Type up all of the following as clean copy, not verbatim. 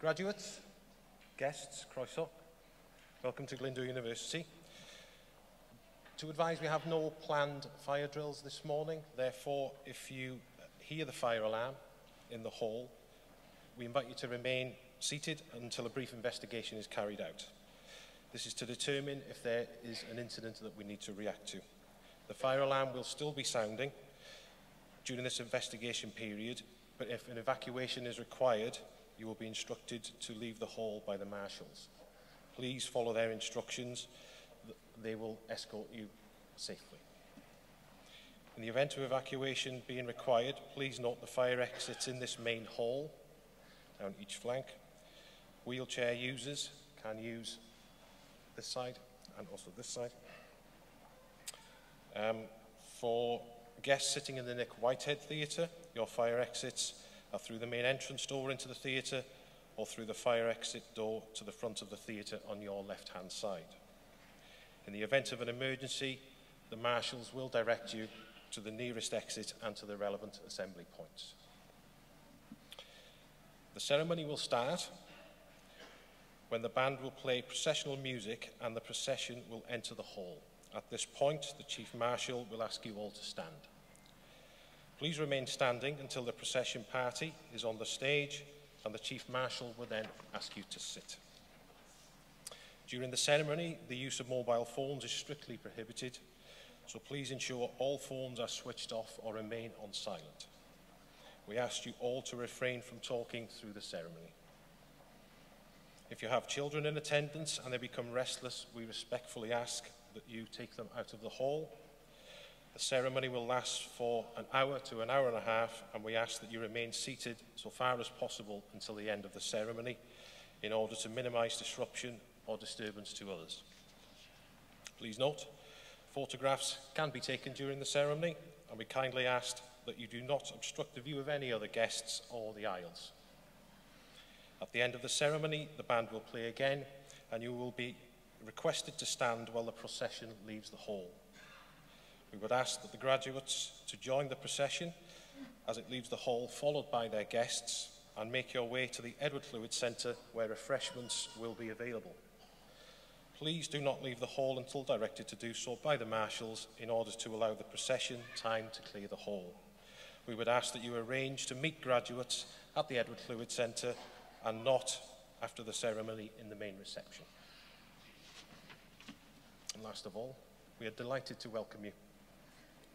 Graduates, guests, croeso. Welcome to Glyndwr University. To advise, we have no planned fire drills this morning. Therefore, if you hear the fire alarm in the hall, we invite you to remain seated until a brief investigation is carried out. This is to determine if there is an incident that we need to react to. The fire alarm will still be sounding during this investigation period, but if an evacuation is required, you will be instructed to leave the hall by the marshals. Please follow their instructions. They will escort you safely. In the event of evacuation being required, please note the fire exits in this main hall, down each flank. Wheelchair users can use this side and also this side. For guests sitting in the Nick Whitehead Theatre, your fire exits are through the main entrance door into the theatre or through the fire exit door to the front of the theatre on your left-hand side. In the event of an emergency, the marshals will direct you to the nearest exit and to the relevant assembly points. The ceremony will start when the band will play processional music and the procession will enter the hall. At this point, the Chief Marshal will ask you all to stand. Please remain standing until the procession party is on the stage, and the Chief Marshal will then ask you to sit. During the ceremony, the use of mobile phones is strictly prohibited, so please ensure all phones are switched off or remain on silent. We ask you all to refrain from talking through the ceremony. If you have children in attendance and they become restless, we respectfully ask that you take them out of the hall. The ceremony will last for an hour to an hour and a half, and we ask that you remain seated so far as possible until the end of the ceremony in order to minimise disruption or disturbance to others. Please note, photographs can be taken during the ceremony, and we kindly ask that you do not obstruct the view of any other guests or the aisles. At the end of the ceremony, the band will play again, and you will be requested to stand while the procession leaves the hall. We would ask that the graduates to join the procession as it leaves the hall, followed by their guests, and make your way to the Edward Llwyd Centre, where refreshments will be available. Please do not leave the hall until directed to do so by the marshals in order to allow the procession time to clear the hall. We would ask that you arrange to meet graduates at the Edward Llwyd Centre and not after the ceremony in the main reception. And last of all, we are delighted to welcome you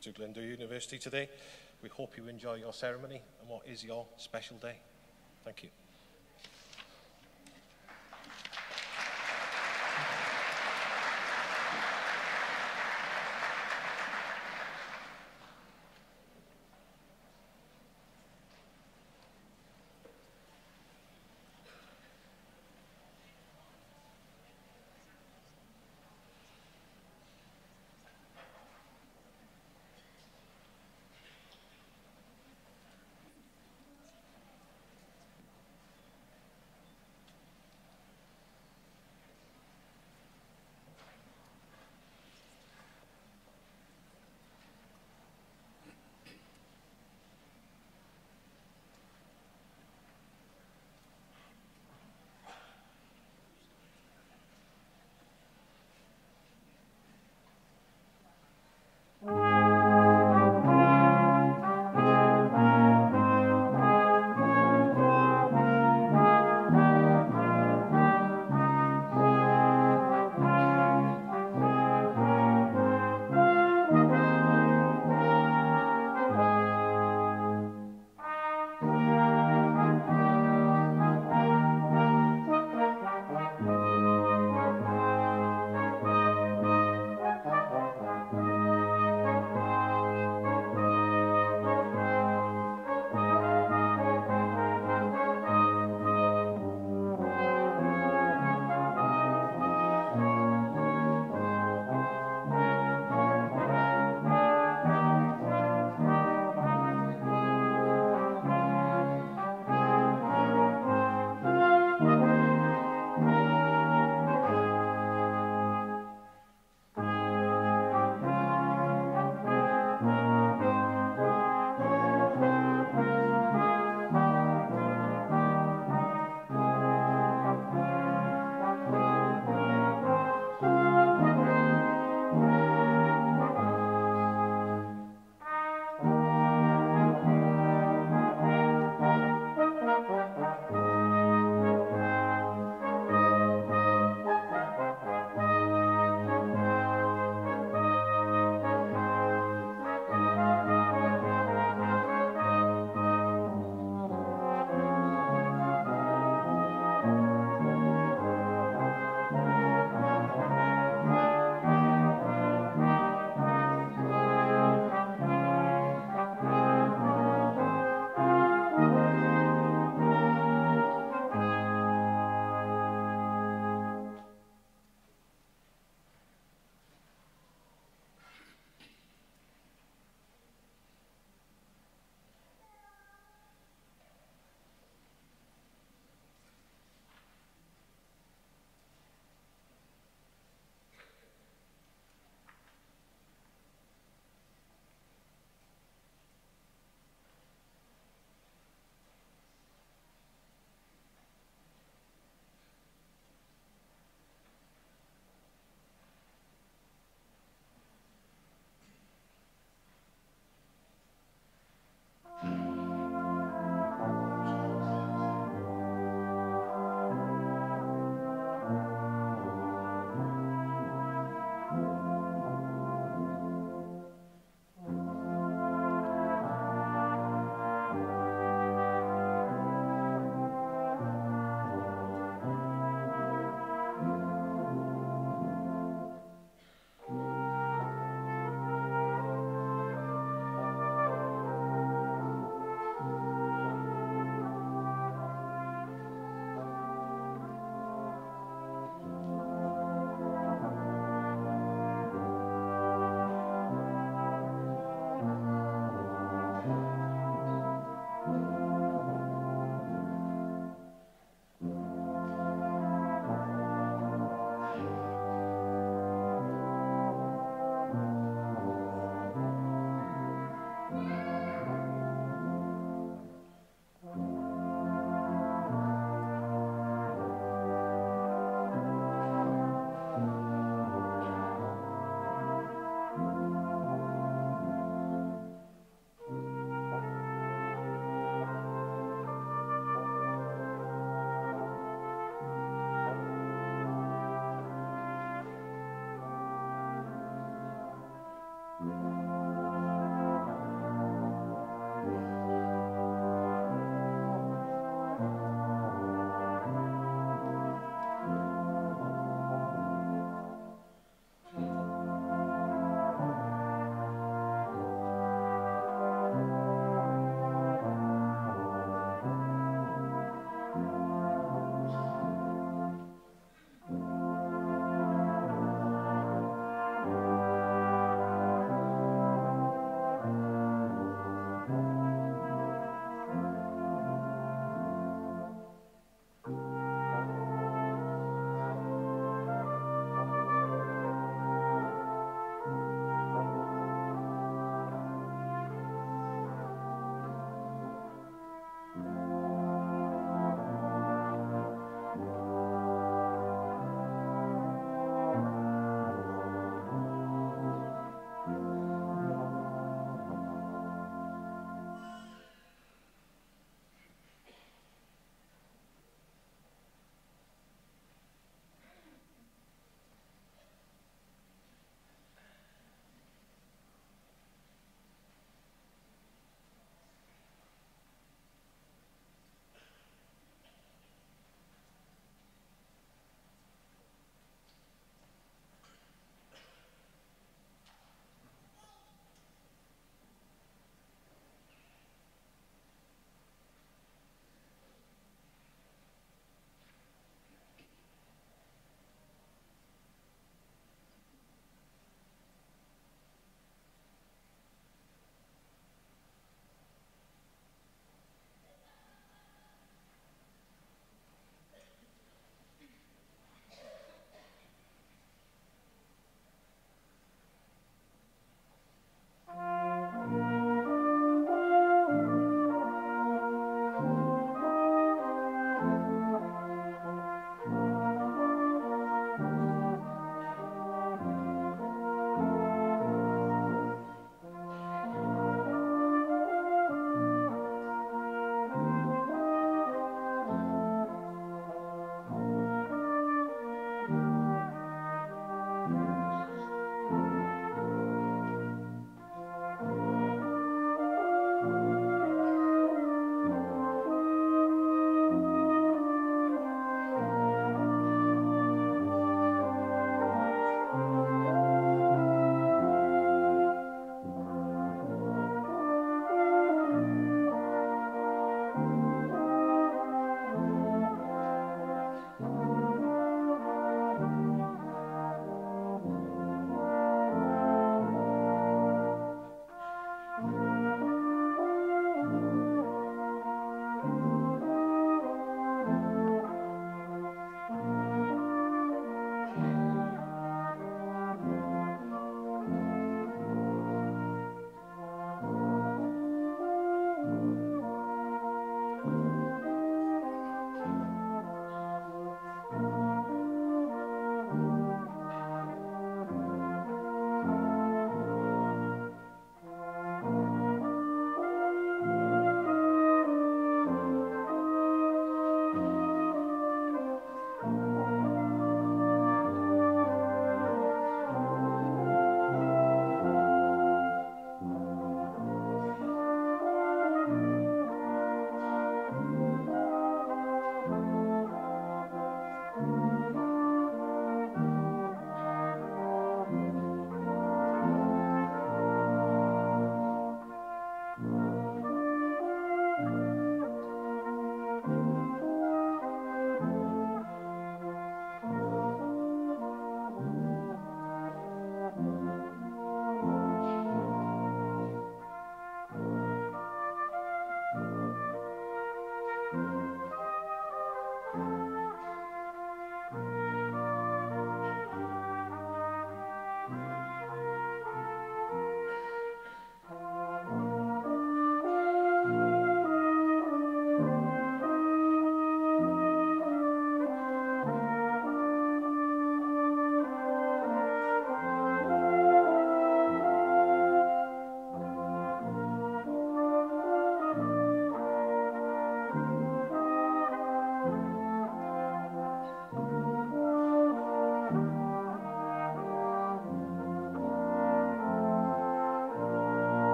to Glyndwr University today. We hope you enjoy your ceremony and what is your special day. Thank you.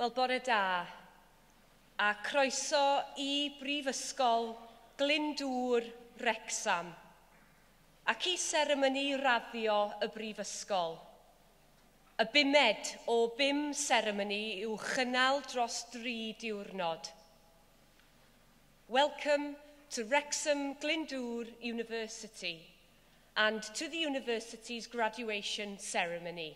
Wel, bore da, a croeso I Brifysgol Glyndwr Wrecsam, ac I seremoni raddio y Brifysgol. Y bumed o 5 seremoni i'w chynnal dros 3 diwrnod. Welcome to Wrexham Glyndwr University and to the university's graduation ceremony,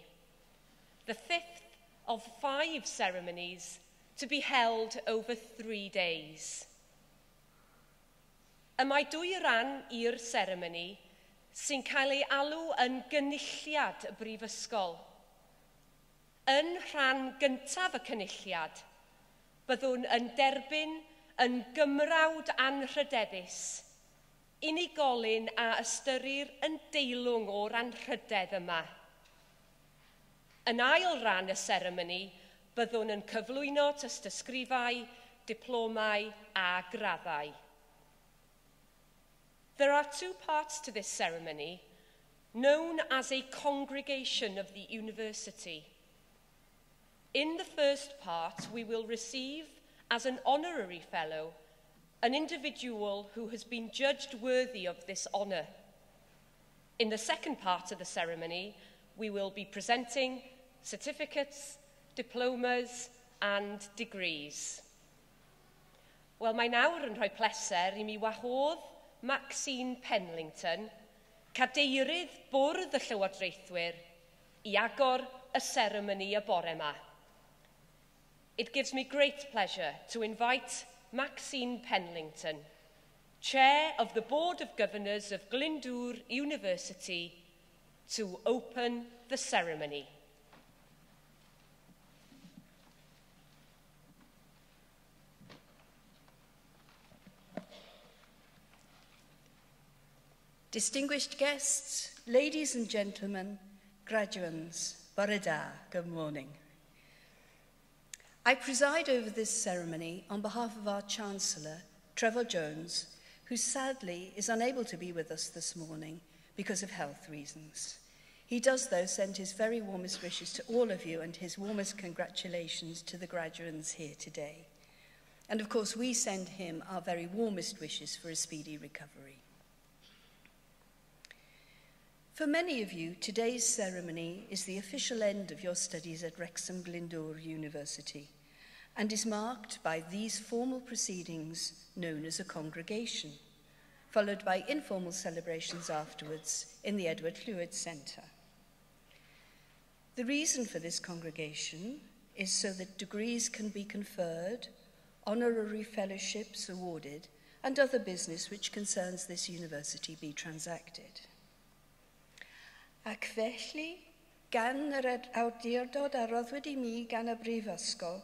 the 5th of 5 ceremonies to be held over 3 days. Y mae 2 ran i'r seremoni sy'n cael ei alw yn gynulliad y Brifysgol. Yn rhan gyntaf y cynulliad, byddwn yn derbyn yn gymrawd anrhydeddus, unigolyn a ystyrir yn deilwng o'r anrhydedd yma. Yn ail ran y seremoni, byddwn yn cyflwyno tystysgrifau, diplomau a graddau. There are 2 parts to this ceremony, known as a congregation of the university. In the first part, we will receive, as an honorary fellow, an individual who has been judged worthy of this honour. In the second part of the ceremony, we will be presenting certificates, diplomas and degrees. Wel, mae nawr yn rhoi pleser I mi wahodd Maxine Penlington, cadeirydd bwrdd y Llywodraethwyr, I agor y seremoni y bore yma. It gives me great pleasure to invite Maxine Penlington, Chair of the Board of Governors of Glyndwr University, to open the ceremony. Distinguished guests, ladies and gentlemen, graduands, bore da, good morning. I preside over this ceremony on behalf of our Chancellor, Trevor Jones, who sadly is unable to be with us this morning because of health reasons. He does, though, send his very warmest wishes to all of you and his warmest congratulations to the graduands here today. And of course, we send him our very warmest wishes for a speedy recovery. For many of you, today's ceremony is the official end of your studies at Wrexham Glyndwr University and is marked by these formal proceedings known as a congregation, followed by informal celebrations afterwards in the Edward Llwyd Centre. The reason for this congregation is so that degrees can be conferred, honorary fellowships awarded, and other business which concerns this university be transacted. Ac felly, gan yr awdurdod a roddwyd I mi gan y Brifysgol,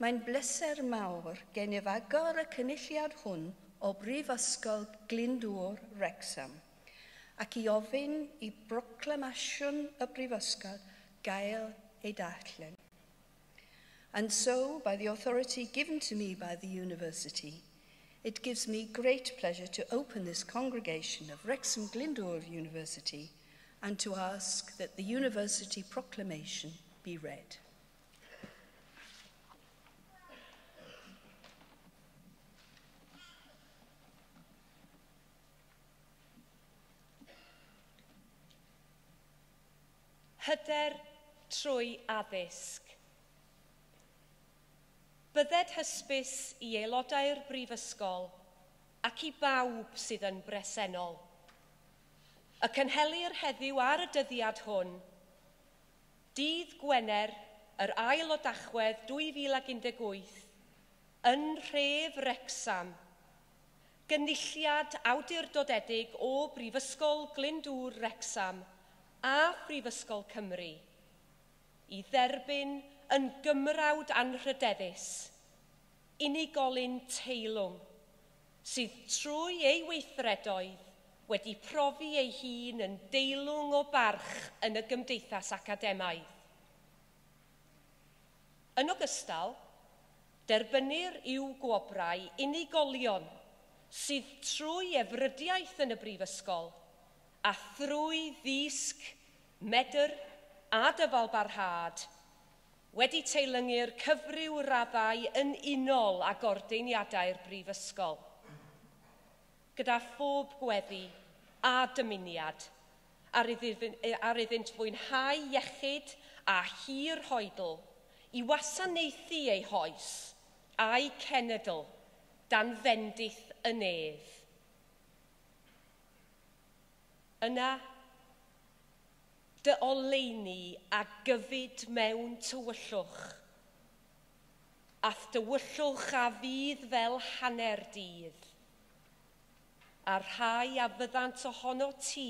mae'n bleser mawr gennyf agor y cynulliad hwn o Brifysgol Glyndwr Wrecsam, ac I ofyn I broclamasiwn y Brifysgol gael ei darllen. And so, by the authority given to me by the university, it gives me great pleasure to open this congregation of Wrexham Glyndwr University and to ask that the university proclamation be read. Hyder trwy addysg. Bydded hysbys I aelodau'r Brifysgol ac I bawb sydd yn bresennol. Y cynhelir heddiw ar y dyddiad hwn, dydd Gwener, yr ail o Dachwedd 2018, yn nhref Wrecsam, gynulliad awdurdodedig o Brifysgol Glyndwr Wrecsam a Phrifysgol Cymru, I dderbyn yn gymrawd anrhydeddus, unigolyn teilwng, sydd trwy ei weithredoedd wedi profi ei hun yn deilwng o barch yn y gymdeithas academaidd. Yn ogystal, derbynir i'w gwobrau unigolion sydd trwy efrydiaeth yn y Brifysgol a thrwy ddisg, medr a dyfalbarhad wedi teilyngu'r cyfryw raddau yn unol ag ordeiniadau'r brifysgol, gyda phob gweddi a dymuniad, ar iddynt fwynhau iechyd a hir hoedl i wasanaethu ei hoes a'i cenedl dan fendith y nef. Yna, dy oleuni a gyfyd mewn tywyllwch, ath dywyllwch a fydd fel hanner dydd, a rhai a fyddant ohono ti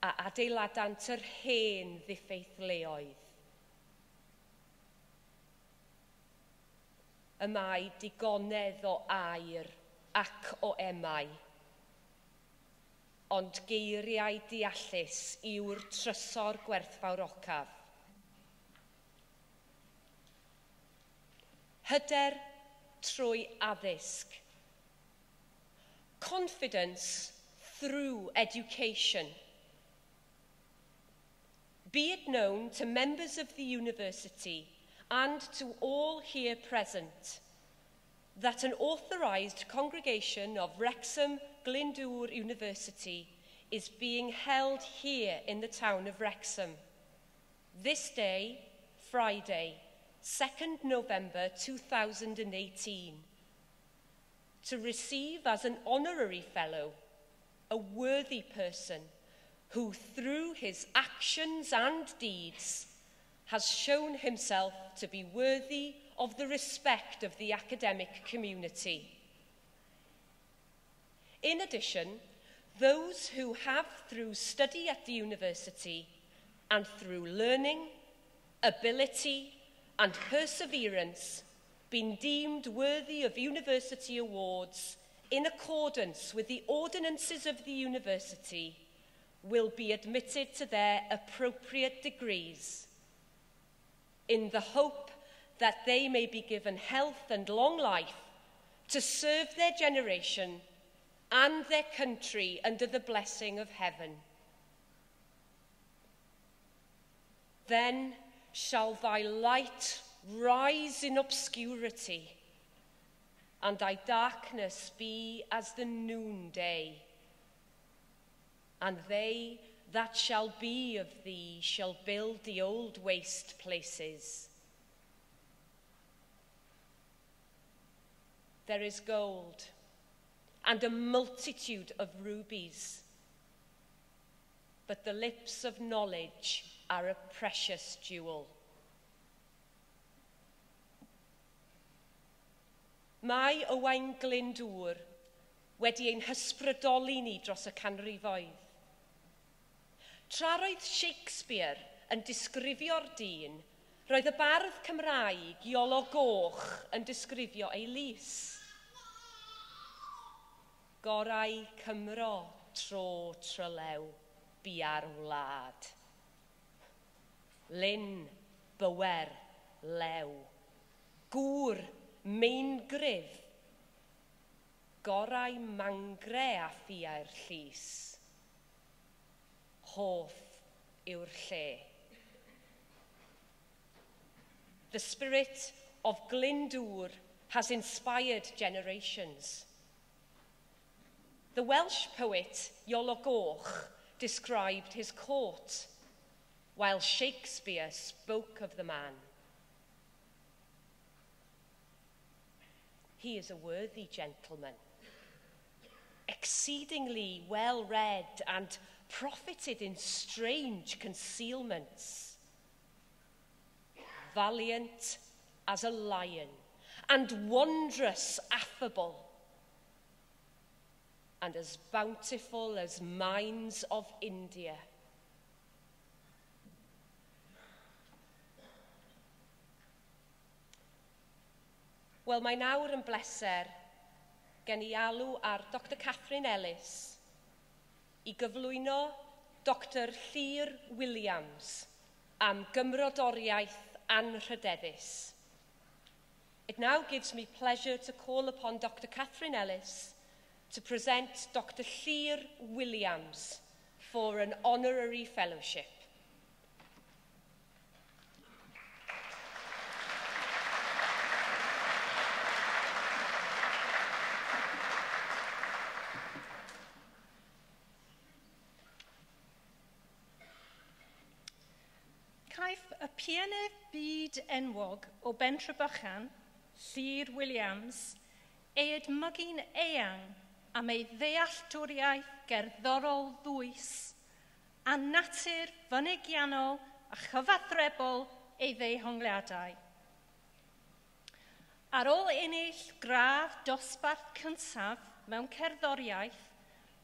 a adeiladant yr hen ddiffeithleoedd. Y mae digonedd o air ac o emau, ond geiriau deallus yw'r trysor gwerthfawrocaf. Hyder trwy addysg. Confidence through education. Be it known to members of the university and to all here present that an authorised congregation of Wrexham Glyndwr University is being held here in the town of Wrexham this day, Friday, 2nd November 2018, to receive as an honorary fellow a worthy person who, through his actions and deeds, has shown himself to be worthy of the respect of the academic community. In addition, those who have, through study at the university and through learning, ability, and perseverance, been deemed worthy of university awards in accordance with the ordinances of the university will be admitted to their appropriate degrees, in the hope that they may be given health and long life to serve their generation and their country under the blessing of heaven. Then shall thy light rise in obscurity, and thy darkness be as the noonday. And they that shall be of thee shall build the old waste places. There is gold and a multitude of rubies, but the lips of knowledge are a precious jewel. Mae Owain Glyndwr wedi ein hysbrydoli ni dros y canrifoedd. Tra roedd Shakespeare yn disgrifio'r dyn, roedd y bardd Cymraeg Iolo Goch yn disgrifio ei lys. Gorau Cymro tro trylew bia'r wlad. Lyn, bywer, lew. Gŵr, meingryf. Gorau mangre a ffiau'r llys. Hoff yw'r lle. The spirit of Glyndwr has inspired generations. The Welsh poet Iolo Goch described his court, while Shakespeare spoke of the man. He is a worthy gentleman, exceedingly well-read and profited in strange concealments, valiant as a lion and wondrous affable, and as bountiful as mines of India. Wel, mae nawr yn bleser gen I alw ar Dr Catherine Ellis I gyflwyno Dr Llyr Williams am gymrodoriaeth anrhydeddus. It now gives me pleasure to call upon Dr Catherine Ellis to present Dr Llyr Williams for an honorary fellowship. y pianedd byd enwog o Bentre Bychan, Llyr Williams, ei edmygu'n eang am ei ddealltwriaeth gerddorol ddwys a natur fynegiannol a chyfathrebol ei ddehongliadau. Ar ôl ennill gradd dosbarth cyntaf mewn cerddoriaeth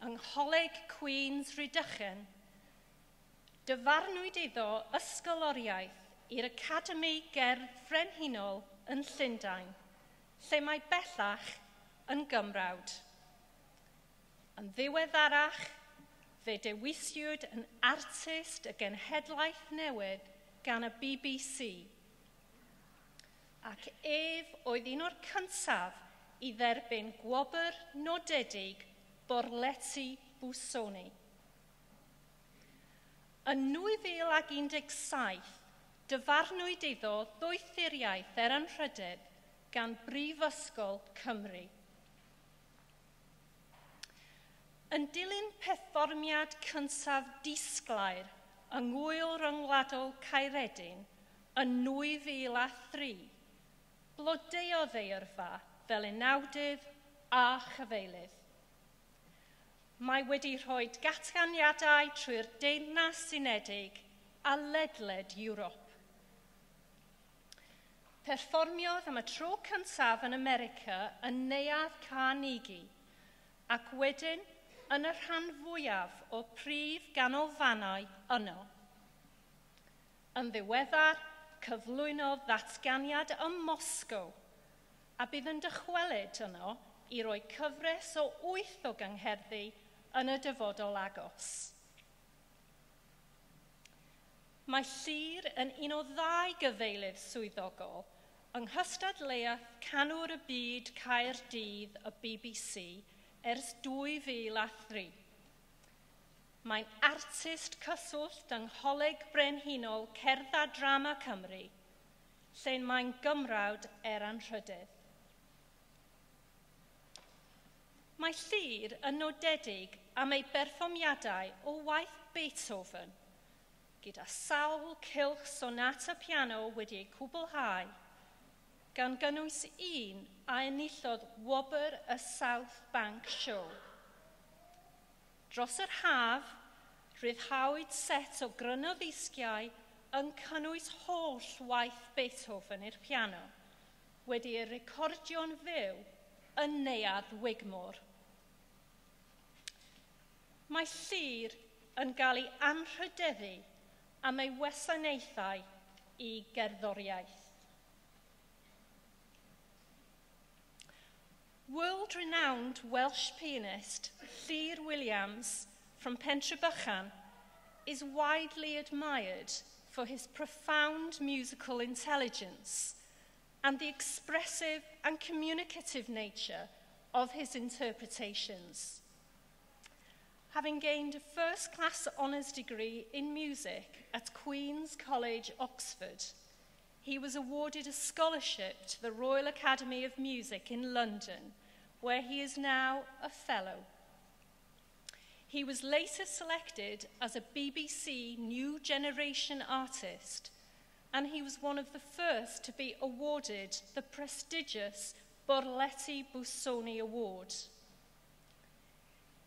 yng Ngholeg Queen's Rhydychen, dyfarnwyd iddo ysgoloriaeth i'r Academi Gerdd Frenhinol yn Llundain, lle mae bellach yn gymrawd. Yn ddiweddarach, fe dewisiwyd yn artist y genhedlaeth newydd gan y BBC, ac ef oedd un o'r cyntaf i dderbyn gwobr nodedig Borletti Busoni. Yn 2017, dyfarnwyd iddo ddwythuriaeth anrhydedd gan Brifysgol Cymru. Yn dilyn perfformiad cyntaf disglair yng Ngwyl Ryngwladol Caeredin yn 2003, blodeodd ei yrfa fel unawdydd a chyfeilydd. Mae wedi rhoi datganiadau trwy'r Deyrnas Unedig a ledled Ewrop. Perfformiodd am y tro cyntaf yn America yn Neuadd Carnegie ac wedyn yn y rhan fwyaf o prif ganolfannau yno. Yn ddiweddar, cyflwynodd ddatganiad ym Moscow a bydd yn dychwelyd yno i roi cyfres o 8 o gyngherddi yn y dyfodol agos. Mae Llyr yn un o 2 gyfeilydd swyddogol yng nghystadleuaeth Canwr y Byd Caerdydd y BBC ers 2003. Mae'n artist cyswllt yng Ngholeg Brenhinol Cerdd a Drama Cymru, lle mae'n gymrawd anrhydedd. Mae Llyr yn nodedig am ei berfformiadau o waith Beethoven, gyda sawl cylch sonata piano wedi eu cwblhau, gan gynnwys un a enillodd wobr y South Bank Show. Dros yr haf, rhyddhawyd set o grynodisgiau yn cynnwys holl waith Beethoven i'r piano, wedi ei recordio'n fyw yn Neuadd Wigmore. Mae Llyr yn cael ei anrhydeddu am ei wasanaethau i gerddoriaeth. World-renowned Welsh pianist Llyr Williams from Pentre Bychan is widely admired for his profound musical intelligence and the expressive and communicative nature of his interpretations. Having gained a first-class honours degree in music at Queen's College, Oxford, he was awarded a scholarship to the Royal Academy of Music in London, where he is now a fellow. He was later selected as a BBC New Generation artist, and he was one of the first to be awarded the prestigious Borletti Busoni Award.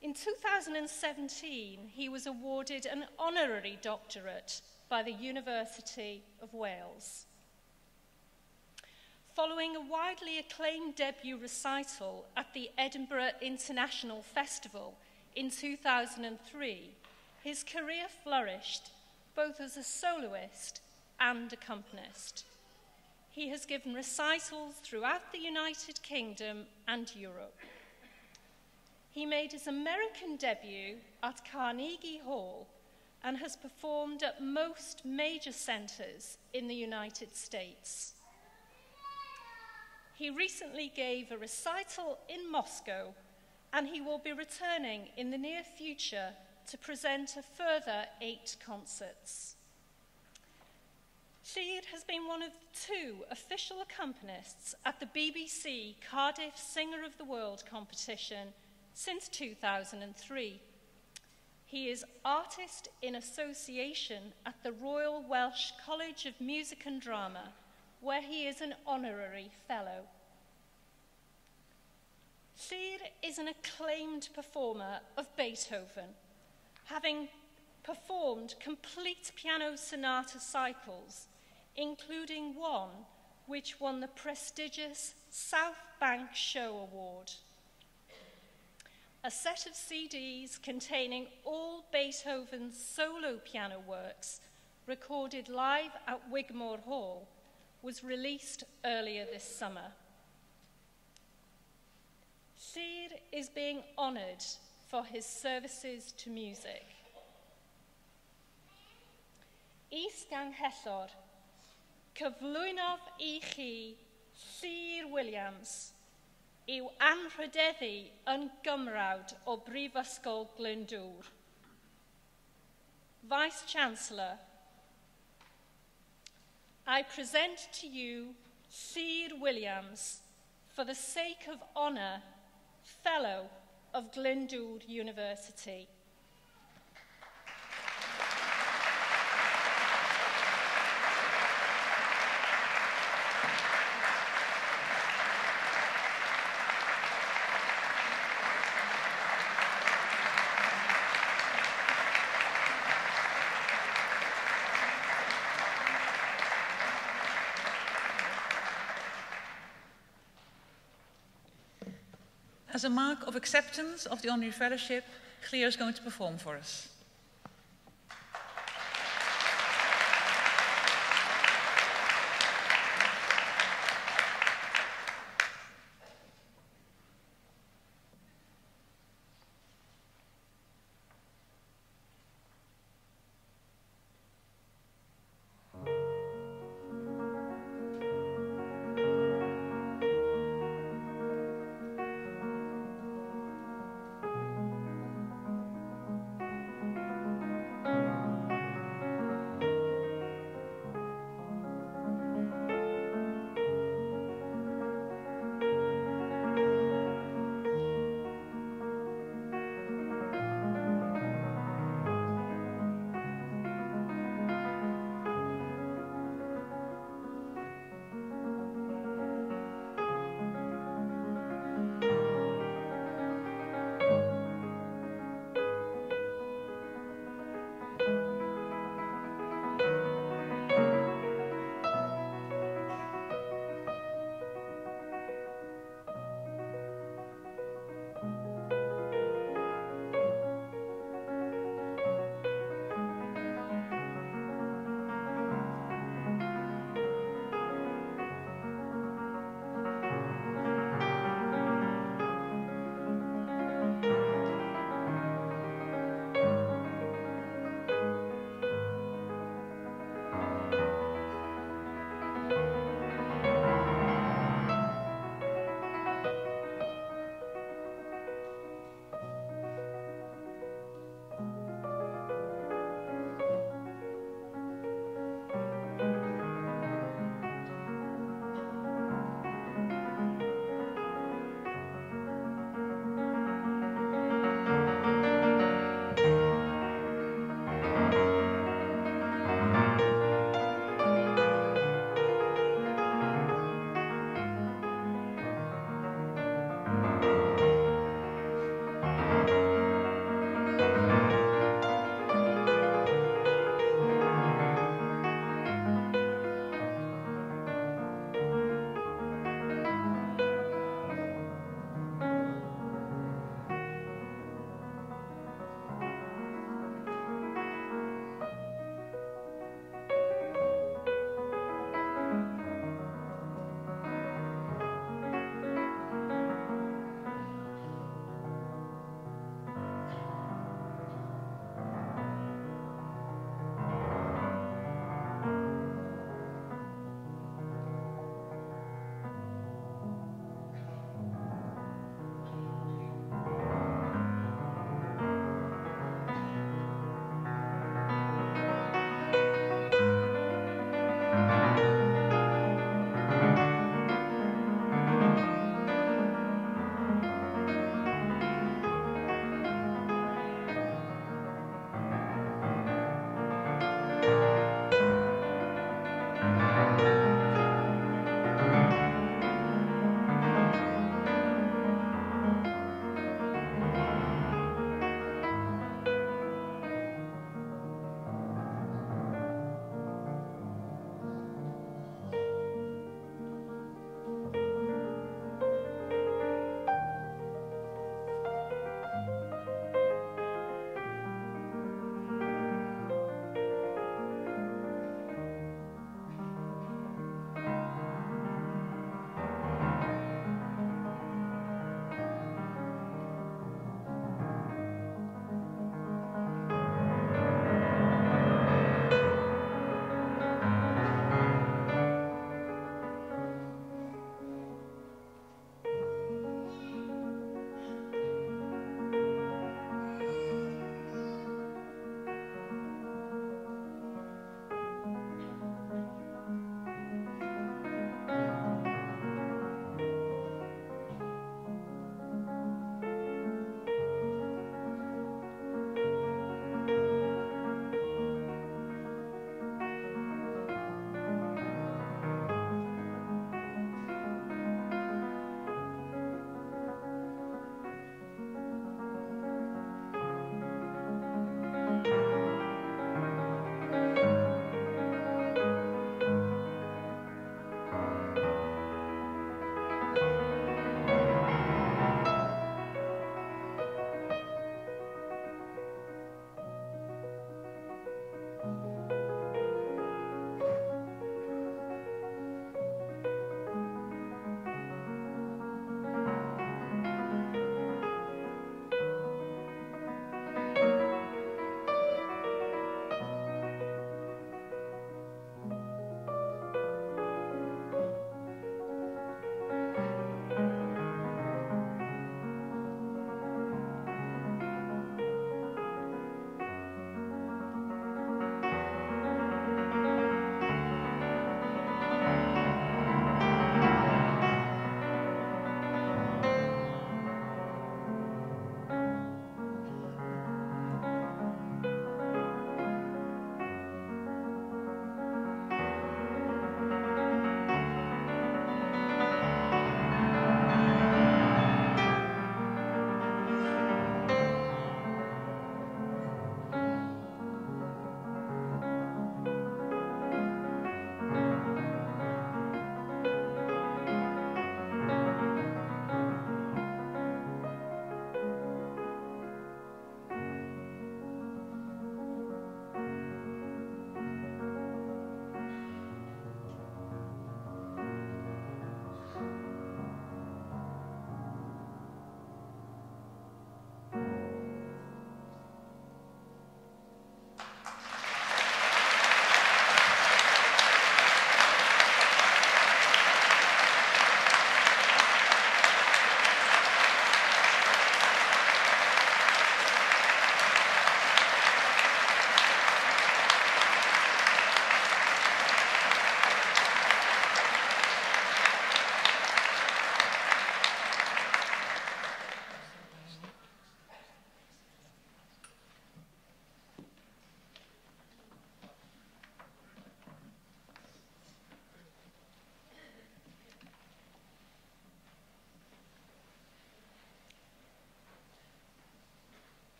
In 2017, he was awarded an honorary doctorate by the University of Wales. Following a widely acclaimed debut recital at the Edinburgh International Festival in 2003, his career flourished both as a soloist and accompanist. He has given recitals throughout the United Kingdom and Europe. He made his American debut at Carnegie Hall and has performed at most major centres in the United States. He recently gave a recital in Moscow, and he will be returning in the near future to present a further 8 concerts. Llyr has been one of 2 official accompanists at the BBC Cardiff Singer of the World competition since 2003. He is Artist in Association at the Royal Welsh College of Music and Drama, where he is an honorary fellow. Llyr is an acclaimed performer of Beethoven, having performed complete piano sonata cycles, including one which won the prestigious South Bank Show Award. A set of CDs containing all Beethoven's solo piano works, recorded live at Wigmore Hall, was released earlier this summer. Llyr is being honoured for his services to music. Is-Ganghellor, cyflwynodd I chi Llyr Williams, yw anrhydeddu yn gymrawd o Brifysgol Glyndwr. Vice Chancellor, I present to you Llyr Williams for the sake of honour, Fellow of Glyndwr University. As a mark of acceptance of the honorary fellowship, Glyndwr is going to perform for us.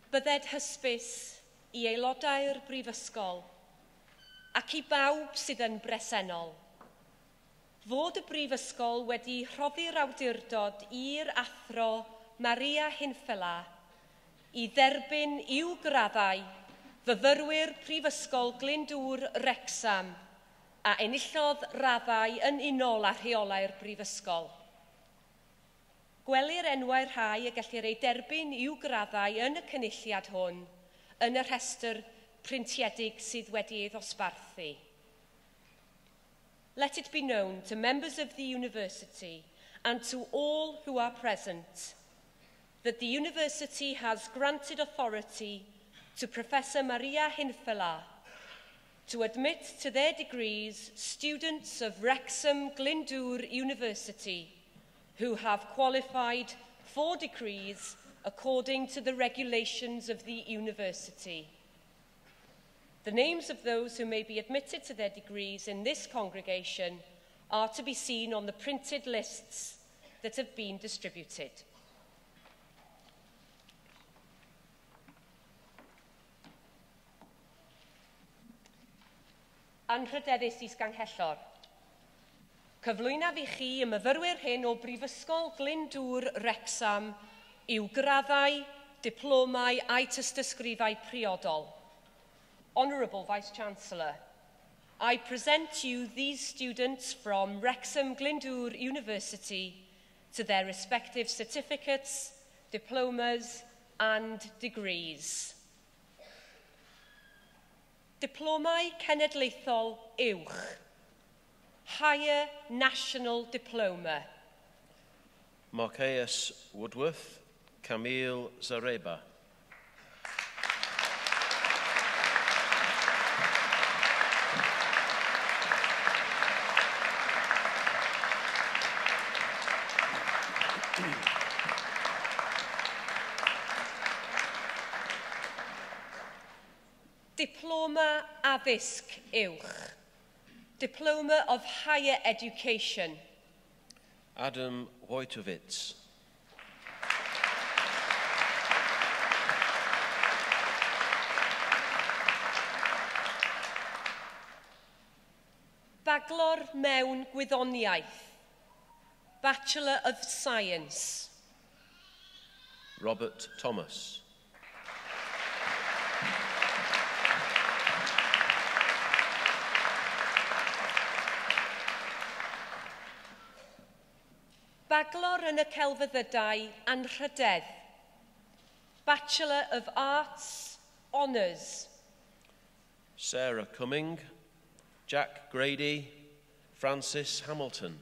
Bydded hysbys i aelodau'r Brifysgol ac i bawb sydd yn bresennol fod y Brifysgol wedi rhoddi'r awdurdod i'r athro Maria Hinfela i dderbyn i'w graddau fyfyrwyr Prifysgol Glyndwr Wrecsam a enillodd raddau yn unol â rheolau'r Brifysgol. Gwelir enwau'r rhai y gellir ei derbyn i'w graddau yn y cynulliad hwn yn y rhestr printiedig sydd wedi ei ddosbarthu. Let it be known to members of the university and to all who are present that the university has granted authority to Professor Maria Hinfela to admit to their degrees students of Wrexham Glyndwr University who have qualified for degrees according to the regulations of the university. The names of those who may be admitted to their degrees in this congregation are to be seen on the printed lists that have been distributed. Anrhydeddus Is-Ganghellor. Cyflwynaf i chi y myfyrwyr hyn o Brifysgol Glyndwr Wrecsam i'w graddau, diplomau a'i tystysgrifau priodol. Honourable Vice-Chancellor, I present to you these students from Wrexham Glyndwr University to their respective certificates, diplomas and degrees. Diplomau Cenedlaethol Uwch. Higher National Diploma. Marqueus Woodworth, Camille Zareba. Diploma Addysg Uwch. Diploma of Higher Education. Adam Wojtowicz. Bachelor mewn Gwyddoniaeth. Bachelor of Science. Robert Thomas. Bachelor yn y Celfyddydau Anrhydedd. Bachelor of Arts, Honours. Sarah Cumming, Jack Grady, Francis Hamilton.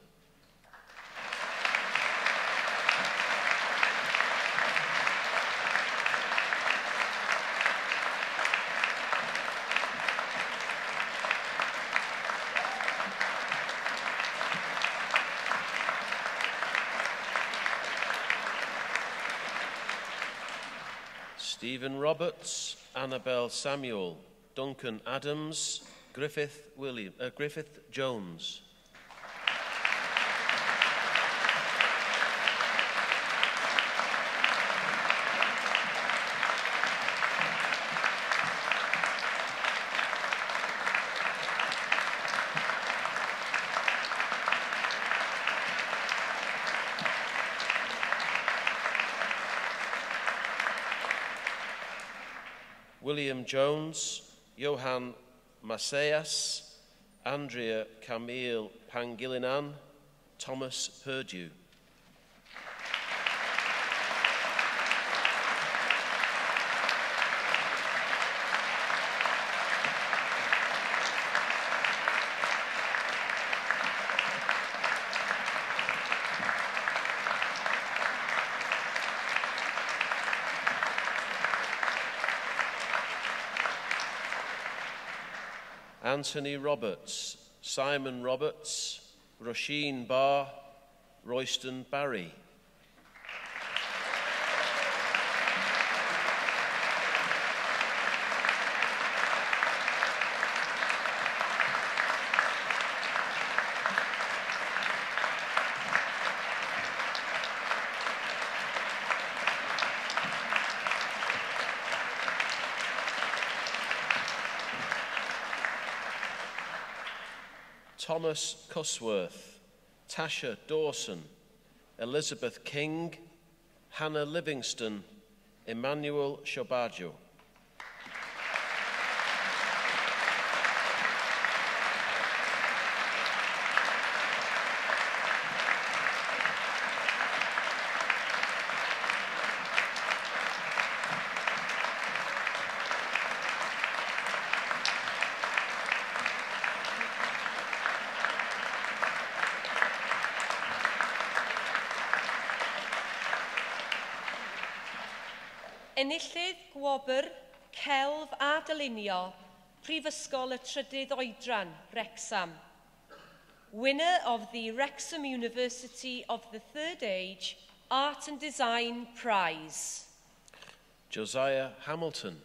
Stephen Roberts, Annabel Samuel, Duncan Adams, Griffith Jones. William Jones, Johan Macias, Andrea Camille Pangilinan, Thomas Purdue. Anthony Roberts, Simon Roberts, Roisin Barr, Royston Barry. Thomas Cusworth, Tasha Dawson, Elizabeth King, Hannah Livingston, Emmanuel Shobajo. Enillydd gwobr, celf a dylunio, Prifysgol y Trydydd Oedran, Wrecsam. Winner of the Wrexham University of the Third Age Art and Design Prize. Josiah Hamilton.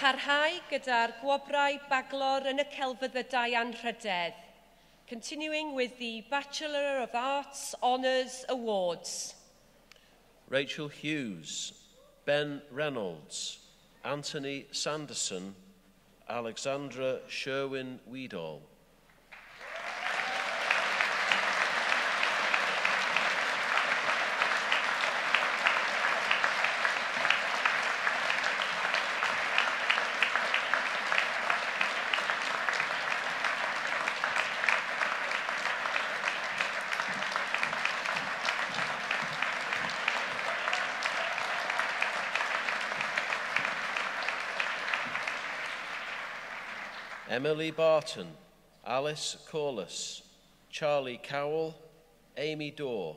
Parhau gyda'r gwobrau Bachelor yn y celfyddydau anrhydedd, continuing with the Bachelor of Arts Honours Awards. Rachel Hughes, Ben Reynolds, Anthony Sanderson, Alexandra Sherwin-Weedall. Emily Barton, Alice Corliss, Charlie Cowell, Amy Dorr.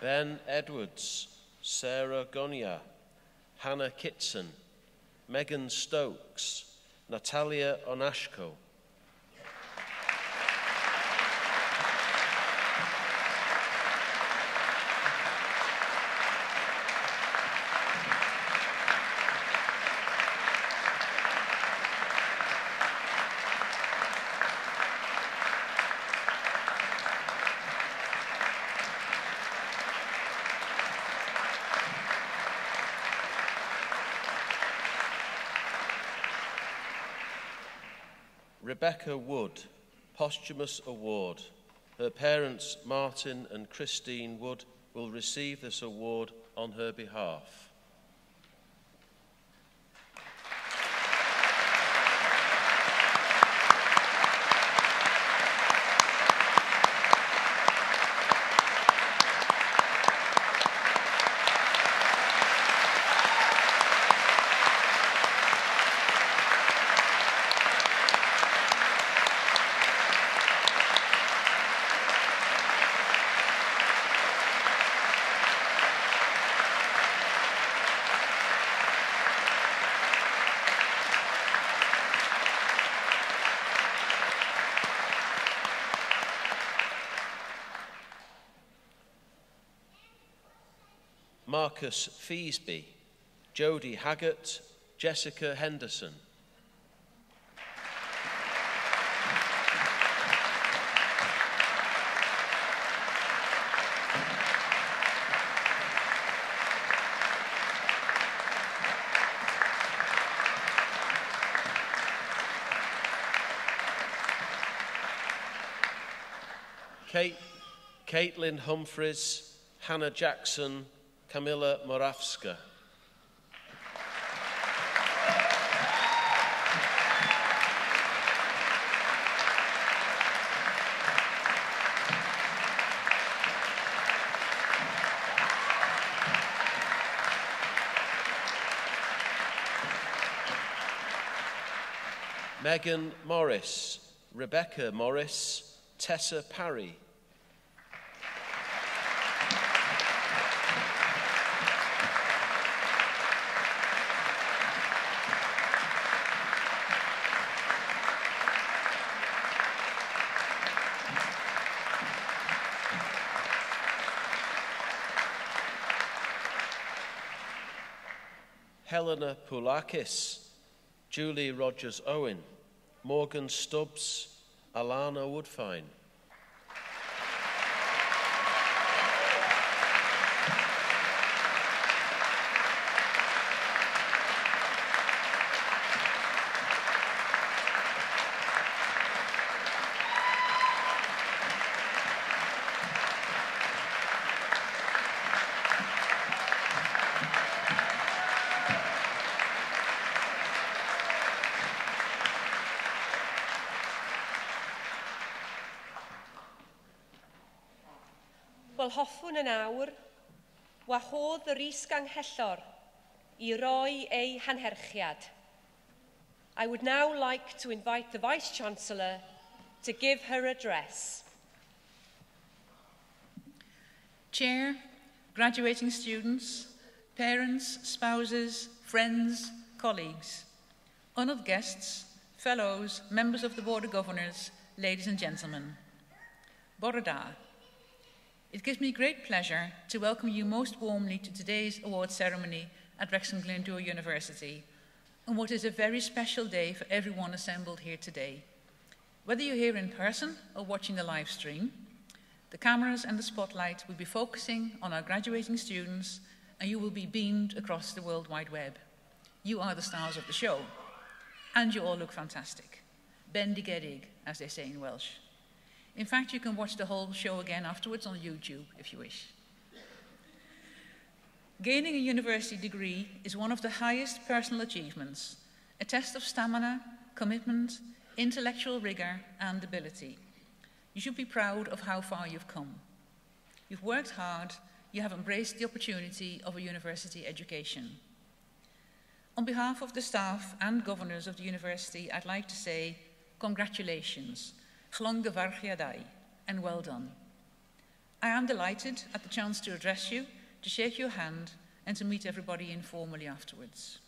Ben Edwards, Sarah Gonia, Hannah Kitson, Megan Stokes, Natalia Onashko. Rebecca Wood, posthumous award. Her parents, Martin and Christine Wood, will receive this award on her behalf. Marcus Feasby, Jodie Haggart, Jessica Henderson. Caitlin Humphreys, Hannah Jackson, Camilla Moravska. Megan Morris, Rebecca Morris, Tessa Parry. Helena Poulakis, Julie Rogers-Owen, Morgan Stubbs, Alana Woodfine. Wel hoffwn yn awr, wahodd yr is-ganghellor I roi ei hanherchiad. I would now like to invite the Vice-Chancellor to give her address. Chair, graduating students, parents, spouses, friends, colleagues, honoured guests, fellows, members of the Board of Governors, ladies and gentlemen. Bore da. It gives me great pleasure to welcome you most warmly to today's award ceremony at Wrexham Glyndwr University, on what is a very special day for everyone assembled here today. Whether you're here in person or watching the live stream, the cameras and the spotlight will be focusing on our graduating students, and you will be beamed across the World Wide Web. You are the stars of the show, and you all look fantastic. Bendigedig, as they say in Welsh. In fact, you can watch the whole show again afterwards on YouTube, if you wish. Gaining a university degree is one of the highest personal achievements, a test of stamina, commitment, intellectual rigour, and ability. You should be proud of how far you've come. You've worked hard, you have embraced the opportunity of a university education. On behalf of the staff and governors of the university, I'd like to say congratulations. Glyndwr, and well done. I am delighted at the chance to address you, to shake your hand, and to meet everybody informally afterwards.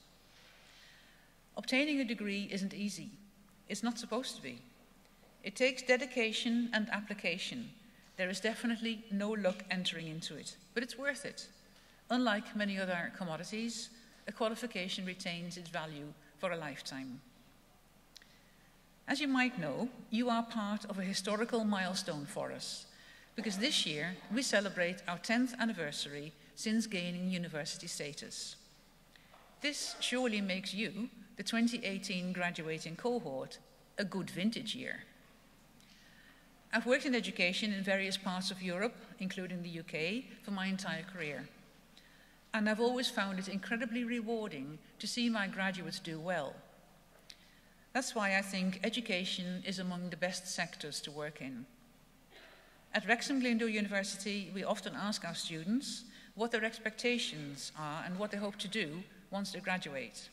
Obtaining a degree isn't easy. It's not supposed to be. It takes dedication and application. There is definitely no luck entering into it, but it's worth it. Unlike many other commodities, a qualification retains its value for a lifetime. As you might know, you are part of a historical milestone for us, because this year we celebrate our 10th anniversary since gaining university status. This surely makes you, the 2018 graduating cohort, a good vintage year. I've worked in education in various parts of Europe, including the UK, for my entire career. And I've always found it incredibly rewarding to see my graduates do well. That's why I think education is among the best sectors to work in. At Wrexham Glyndwr University, we often ask our students what their expectations are and what they hope to do once they graduate.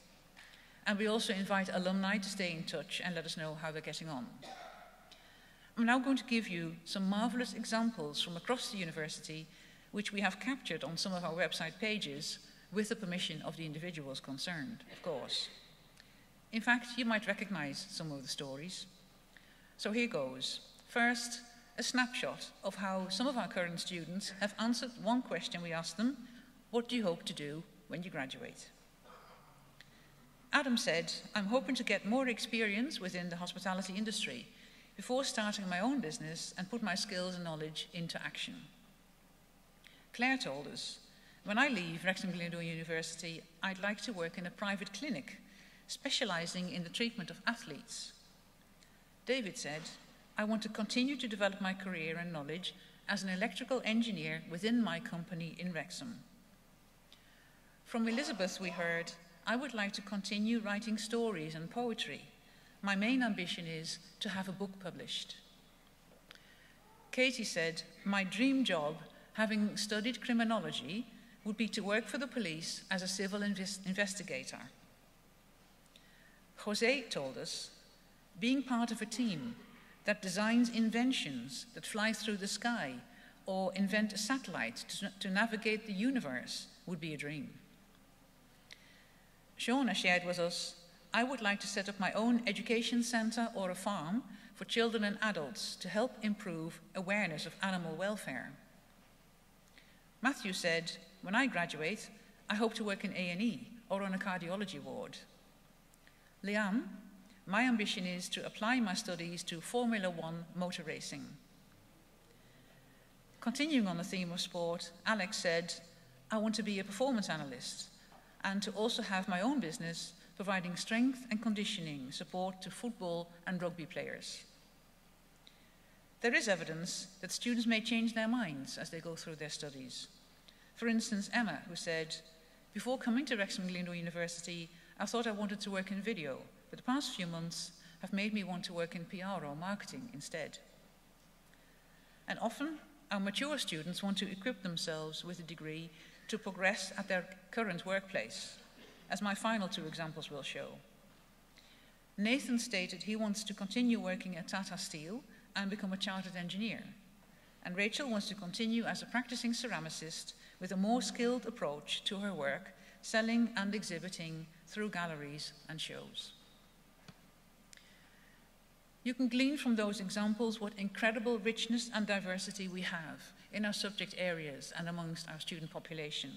And we also invite alumni to stay in touch and let us know how they're getting on. I'm now going to give you some marvellous examples from across the university, which we have captured on some of our website pages with the permission of the individuals concerned, of course. In fact, you might recognize some of the stories. So here goes. First, a snapshot of how some of our current students have answered one question we asked them: what do you hope to do when you graduate? Adam said, I'm hoping to get more experience within the hospitality industry before starting my own business and put my skills and knowledge into action. Claire told us, when I leave Wrexham Glyndwr University, I'd like to work in a private clinic specializing in the treatment of athletes. David said, I want to continue to develop my career and knowledge as an electrical engineer within my company in Wrexham. From Elizabeth we heard, I would like to continue writing stories and poetry. My main ambition is to have a book published. Katie said, my dream job, having studied criminology, would be to work for the police as a civil investigator. Jose told us, being part of a team that designs inventions that fly through the sky or invent a satellite to navigate the universe would be a dream. Shauna shared with us, I would like to set up my own education centre or a farm for children and adults to help improve awareness of animal welfare. Matthew said, when I graduate, I hope to work in A&E or on a cardiology ward. Liam, my ambition is to apply my studies to Formula One motor racing. Continuing on the theme of sport, Alex said, I want to be a performance analyst and to also have my own business providing strength and conditioning support to football and rugby players. There is evidence that students may change their minds as they go through their studies. For instance, Emma, who said, before coming to Wrexham Glyndwr University, I thought I wanted to work in video, but the past few months have made me want to work in PR or marketing instead. And often, our mature students want to equip themselves with a degree to progress at their current workplace, as my final two examples will show. Nathan stated he wants to continue working at Tata Steel and become a chartered engineer. And Rachel wants to continue as a practicing ceramicist with a more skilled approach to her work, selling and exhibiting through galleries and shows. You can glean from those examples what incredible richness and diversity we have in our subject areas and amongst our student population.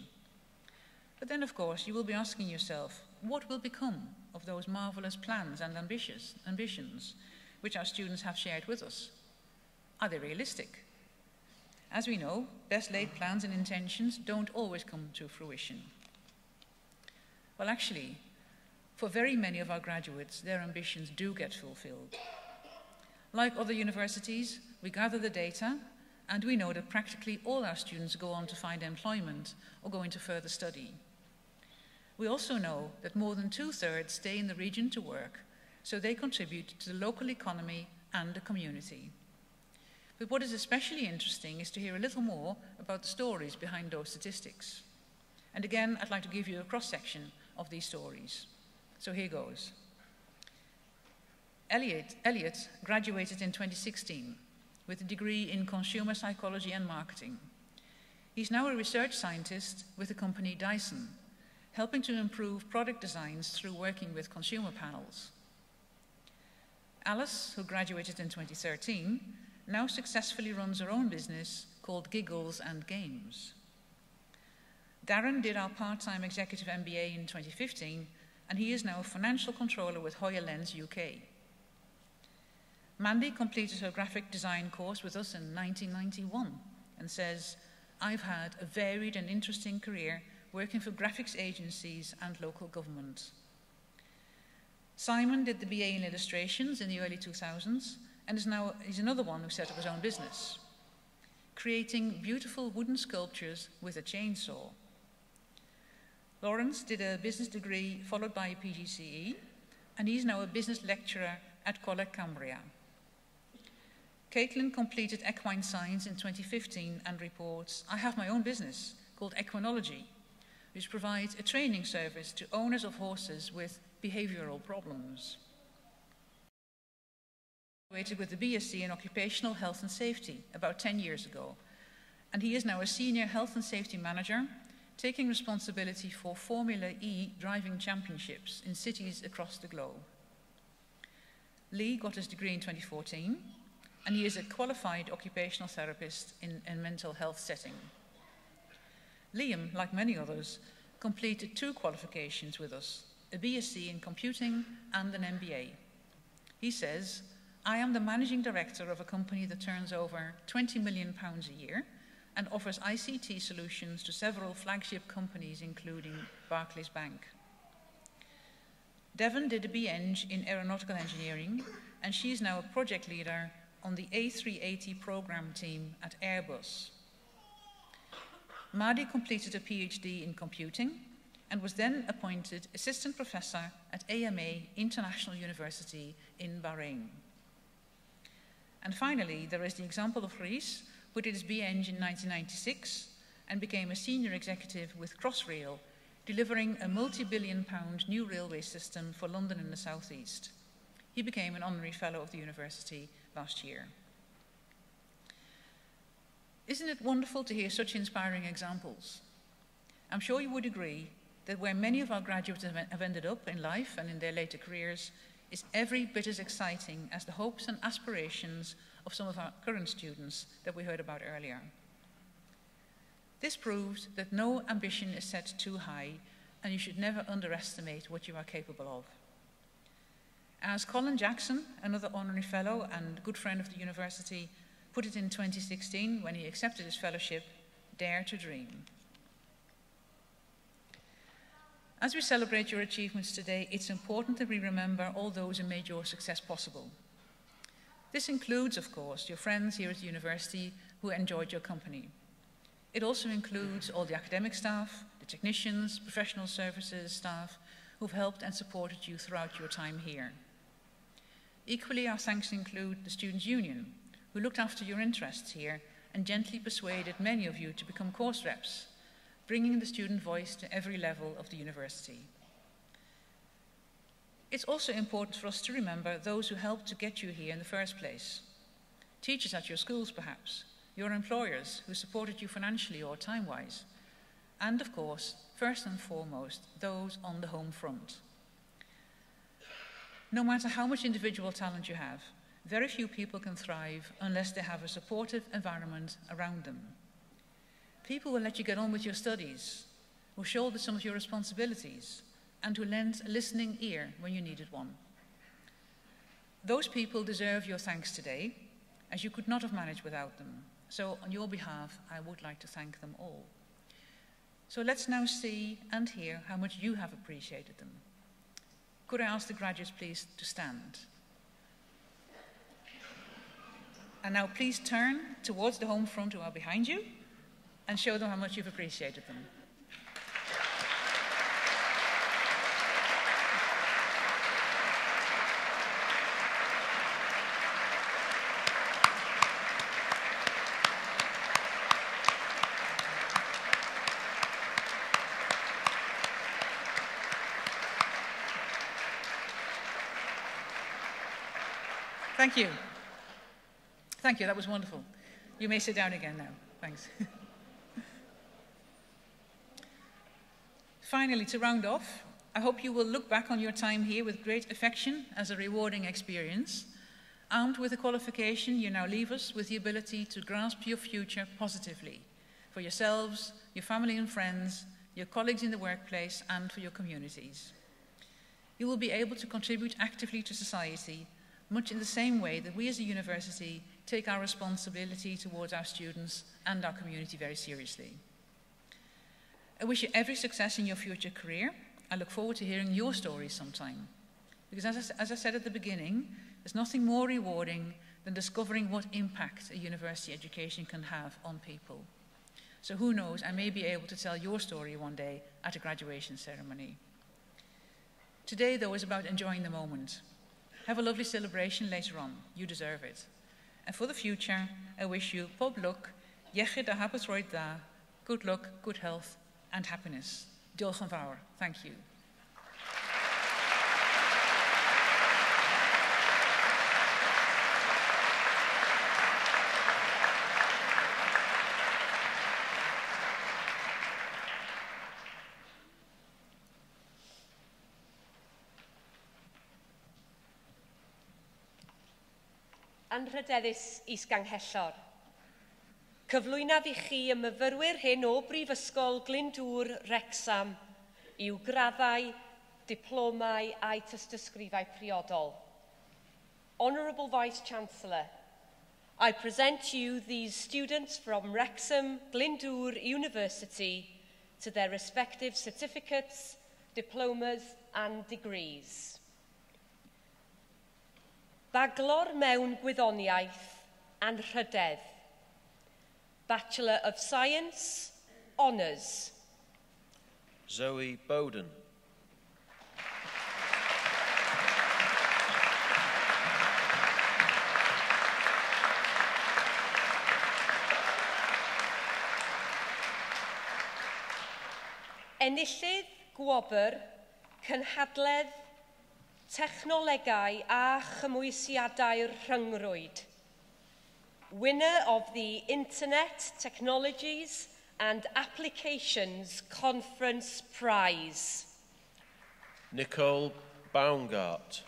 But then, of course, you will be asking yourself, what will become of those marvelous plans and ambitions which our students have shared with us? Are they realistic? As we know, best laid plans and intentions don't always come to fruition. Well, actually, for very many of our graduates, their ambitions do get fulfilled. Like other universities, we gather the data, and we know that practically all our students go on to find employment or go into further study. We also know that more than 2/3 stay in the region to work, so they contribute to the local economy and the community. But what is especially interesting is to hear a little more about the stories behind those statistics. And again, I'd like to give you a cross-section of these stories. So here goes. Elliot graduated in 2016 with a degree in consumer psychology and marketing. He's now a research scientist with the company Dyson, helping to improve product designs through working with consumer panels. Alice, who graduated in 2013, now successfully runs her own business called Giggles and Games. Darren did our part-time executive MBA in 2015, and he is now a financial controller with Hoyer Lens UK. Mandy completed her graphic design course with us in 1991 and says, I've had a varied and interesting career working for graphics agencies and local government. Simon did the BA in illustrations in the early 2000s and is another one who set up his own business, creating beautiful wooden sculptures with a chainsaw. Lawrence did a business degree followed by a PGCE, and he's now a business lecturer at Coleg Cambria. Caitlin completed equine science in 2015 and reports, I have my own business called Equinology, which provides a training service to owners of horses with behavioral problems. Graduated with a BSc in Occupational Health and Safety about 10 years ago, and he is now a senior health and safety manager, taking responsibility for Formula E driving championships in cities across the globe. Lee got his degree in 2014, and he is a qualified occupational therapist in a mental health setting. Liam, like many others, completed 2 qualifications with us, a BSc in computing and an MBA. He says, I am the managing director of a company that turns over £20 million a year and offers ICT solutions to several flagship companies, including Barclays Bank. Devon did a BEng in aeronautical engineering, and she is now a project leader on the A380 program team at Airbus. Mahdi completed a PhD in computing and was then appointed assistant professor at AMA International University in Bahrain. And finally, there is the example of Rhys, who did his BEng in 1996 and became a senior executive with Crossrail, delivering a multi-billion-pound new railway system for London and the South East. He became an honorary fellow of the university last year. Isn't it wonderful to hear such inspiring examples? I'm sure you would agree that where many of our graduates have ended up in life and in their later careers is every bit as exciting as the hopes and aspirations of some of our current students that we heard about earlier. This proves that no ambition is set too high and you should never underestimate what you are capable of. As Colin Jackson, another honorary fellow and good friend of the university, put it in 2016 when he accepted his fellowship, dare to dream. As we celebrate your achievements today, it's important that we remember all those who made your success possible. This includes, of course, your friends here at the university who enjoyed your company. It also includes all the academic staff, the technicians, professional services staff who've helped and supported you throughout your time here. Equally, our thanks include the Students' Union, who looked after your interests here and gently persuaded many of you to become course reps, bringing the student voice to every level of the university. It's also important for us to remember those who helped to get you here in the first place. Teachers at your schools, perhaps, your employers who supported you financially or time-wise, and of course, first and foremost, those on the home front. No matter how much individual talent you have, very few people can thrive unless they have a supportive environment around them. People will let you get on with your studies, will shoulder some of your responsibilities, and who lend a listening ear when you needed one. Those people deserve your thanks today, as you could not have managed without them. So on your behalf, I would like to thank them all. So let's now see and hear how much you have appreciated them. Could I ask the graduates, please, to stand? And now please turn towards the home front who are behind you and show them how much you've appreciated them. Thank you. Thank you, that was wonderful. You may sit down again now. Thanks. Finally, to round off, I hope you will look back on your time here with great affection as a rewarding experience. Armed with a qualification, you now leave us with the ability to grasp your future positively for yourselves, your family and friends, your colleagues in the workplace, and for your communities. You will be able to contribute actively to society, much in the same way that we as a university take our responsibility towards our students and our community very seriously. I wish you every success in your future career. I look forward to hearing your stories sometime. Because as I said at the beginning, there's nothing more rewarding than discovering what impact a university education can have on people. So who knows, I may be able to tell your story one day at a graduation ceremony. Today, though, is about enjoying the moment. Have a lovely celebration later on. You deserve it. And for the future, I wish you pob luck, iechyd a hapus roid da, good luck, good health, and happiness. Diolch yn fawr. Thank you. Anrhydeddus Is-Ganghellor. Cyflwynaf i chi y myfyrwyr hyn o Brifysgol Glyndwr Wrecsam i'w graddau, diplomau a'i tystysgrifau priodol. Honourable Vice-Chancellor, I present to you these students from Wrexham Glyndwr University to their respective certificates, diplomas and degrees. Bachelor mewn Gwyddoniaeth and Rhydedd. Bachelor of Science, Honours. Zoe Bowden. Enillydd gwobr, cynhadledd, technolegau a chymwysiadau'r rhyngrwyd. Winner of the Internet Technologies and Applications Conference Prize. Nicole Baumgart.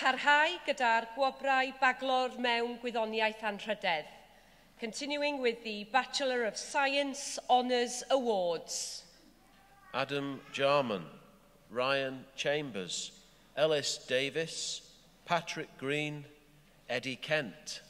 Parhau gyda'r gwobrau Bachelor mewn Gwyddoniaeth Anrhydedd. Continuing with the Bachelor of Science Honours Awards. Adam Jarman, Ryan Chambers, Ellis Davis, Patrick Green, Eddie Kent.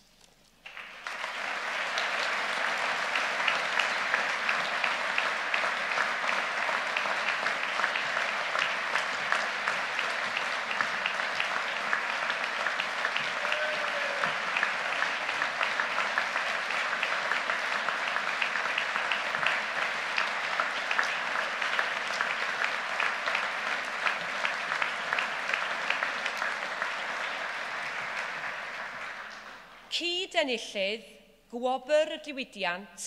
Cyd-enillydd gwobr y diwydiant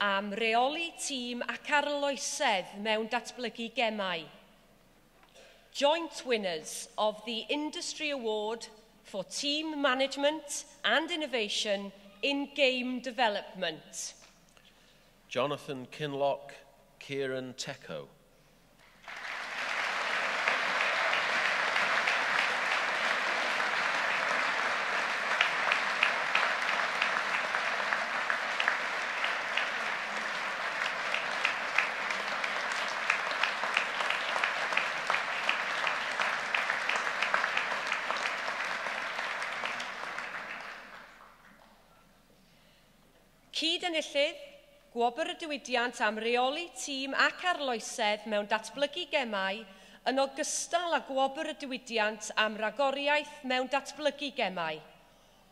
am reoli tîm ac arloesedd mewn datblygu gemau. Joint winners of the Industry Award for Team Management and Innovation in Game Development. Jonathan Kinlock, Kieran Tecco. Cyd-enillydd, gwobr y diwydiant am reoli tîm ac arloesedd mewn datblygu gemau yn ogystal â gwobr y diwydiant am ragoriaeth mewn datblygu gemau.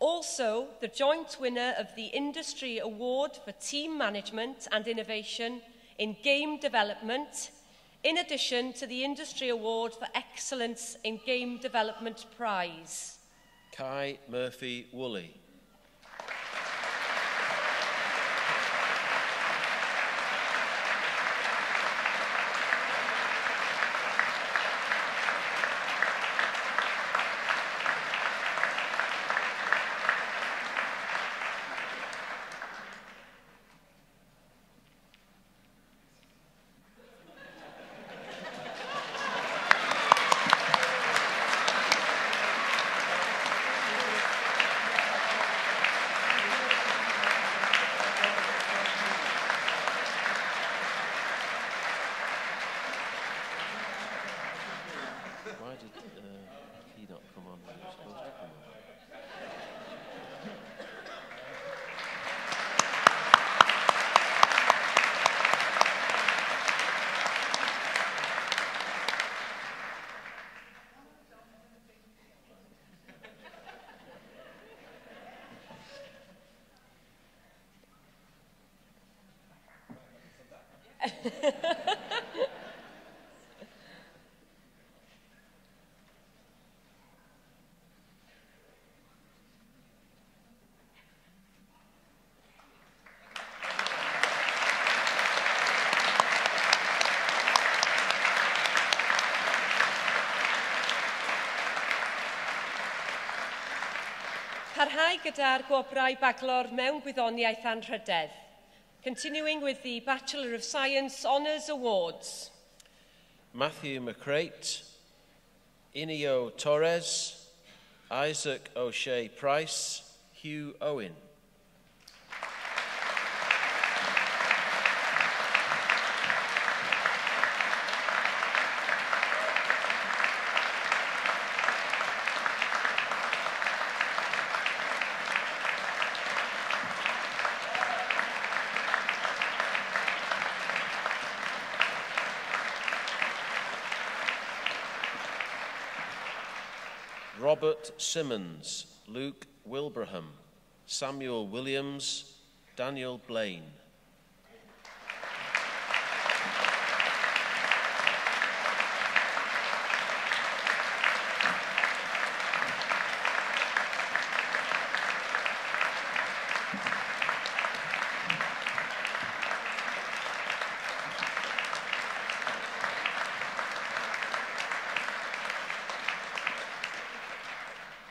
Also, the joint winner of the Industry Award for Team Management and Innovation in Game Development, in addition to the Industry Award for Excellence in Game Development Prize. Kai Murphy Woolley. Why did he not come on when he was supposed to come on? Parhau gyda'r gwobrau Bachelor mewn Gwyddoniaeth Anrhydedd. Continuing with the Bachelor of Science Honours Awards. Matthew McCrate, Inio Torres, Isaac O'Shea Price, Hugh Owen. Robert Simmons, Luke Wilbraham, Samuel Williams, Daniel Blaine.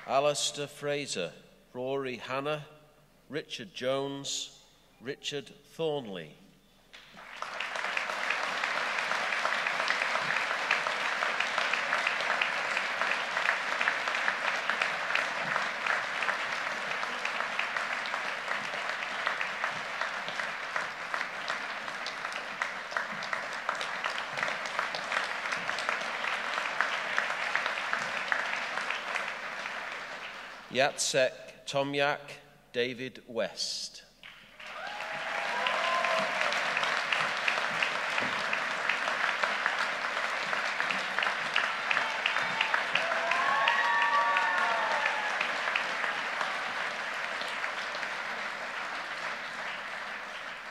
Alistair Fraser, Rory Hannah, Richard Jones, Richard Thornley. Yatsek Tomyak David West.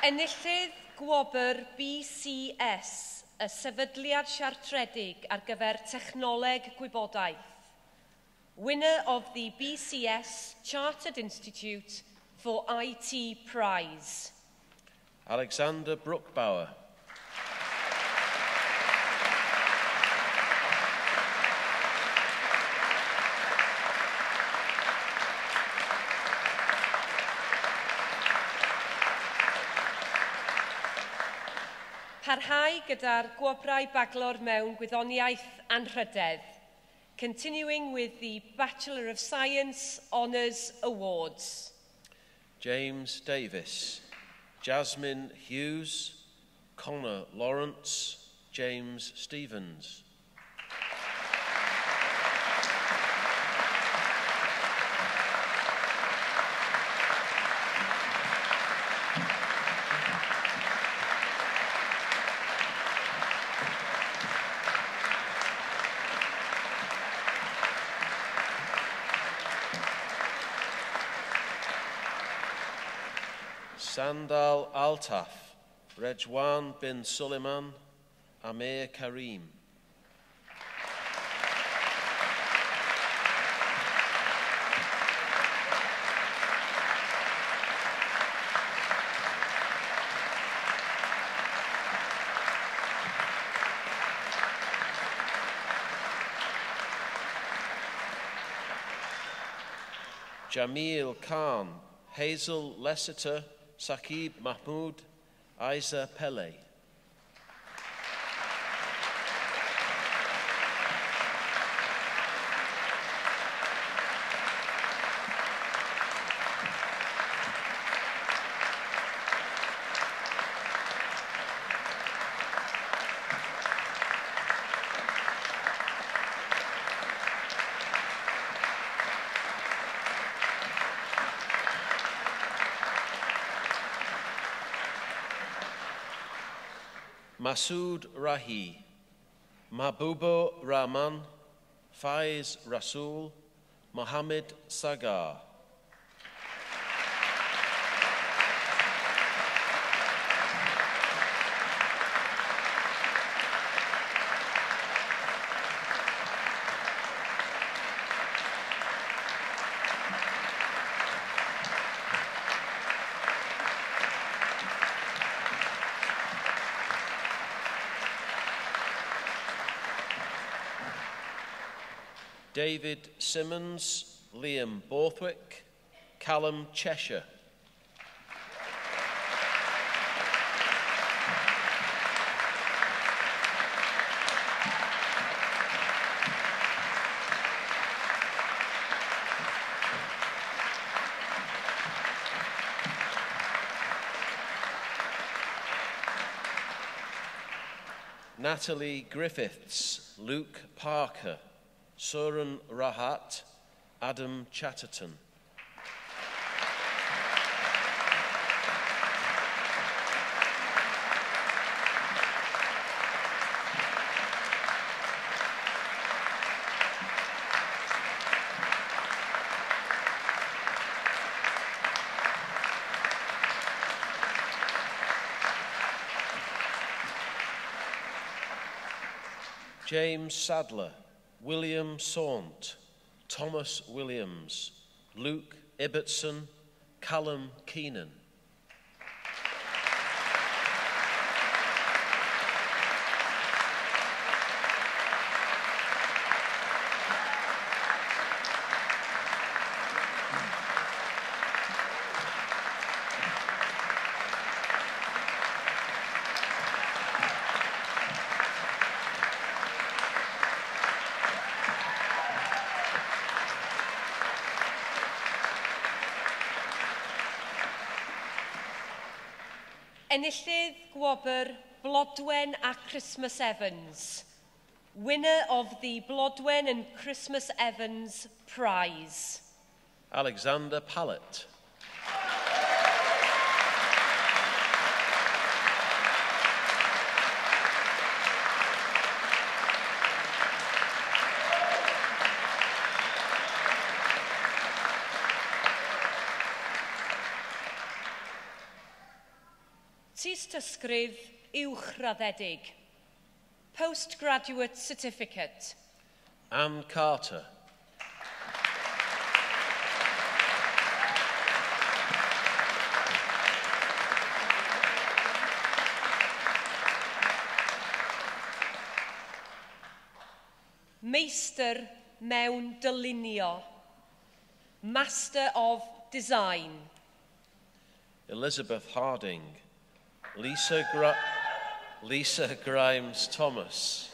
Enillydd gwobr BCS, y sefydliad siartredig ar gyfer technoleg gwybodaeth. Winner of the BCS Chartered Institute for IT Prize. Alexander Brookbauer. Parhau gyda'r gwobrau Bachelor mewn gwyddoniaeth anrhydedd, continuing with the Bachelor of Science Honours Awards. James Davis, Jasmine Hughes, Connor Lawrence, James Stevens. Sandal Altaf, Rejwan bin Suleiman, Amir Karim. Jamil Khan, Hazel Lessiter, Saqib Mahmood, Isa Pele. Masood Rahi, Mahbubo Rahman, Faiz Rasool, Mohammed Sagar. David Simmons, Liam Borthwick, Callum Cheshire. Natalie Griffiths, Luke Parker, Suran Rahat, Adam Chatterton. James Sadler, William Saunt, Thomas Williams, Luke Ibbotson, Callum Keenan. Enillydd gwobr Blodwen a Christmas Evans, winner of the Blodwen and Christmas Evans Prize. Alexander Pallett. Tystysgrif uwchraddedig. Postgraduate Certificate. Anne Carter. Meistr mewn dylunio. Master of Design. Elizabeth Harding. Lisa Grimes Thomas.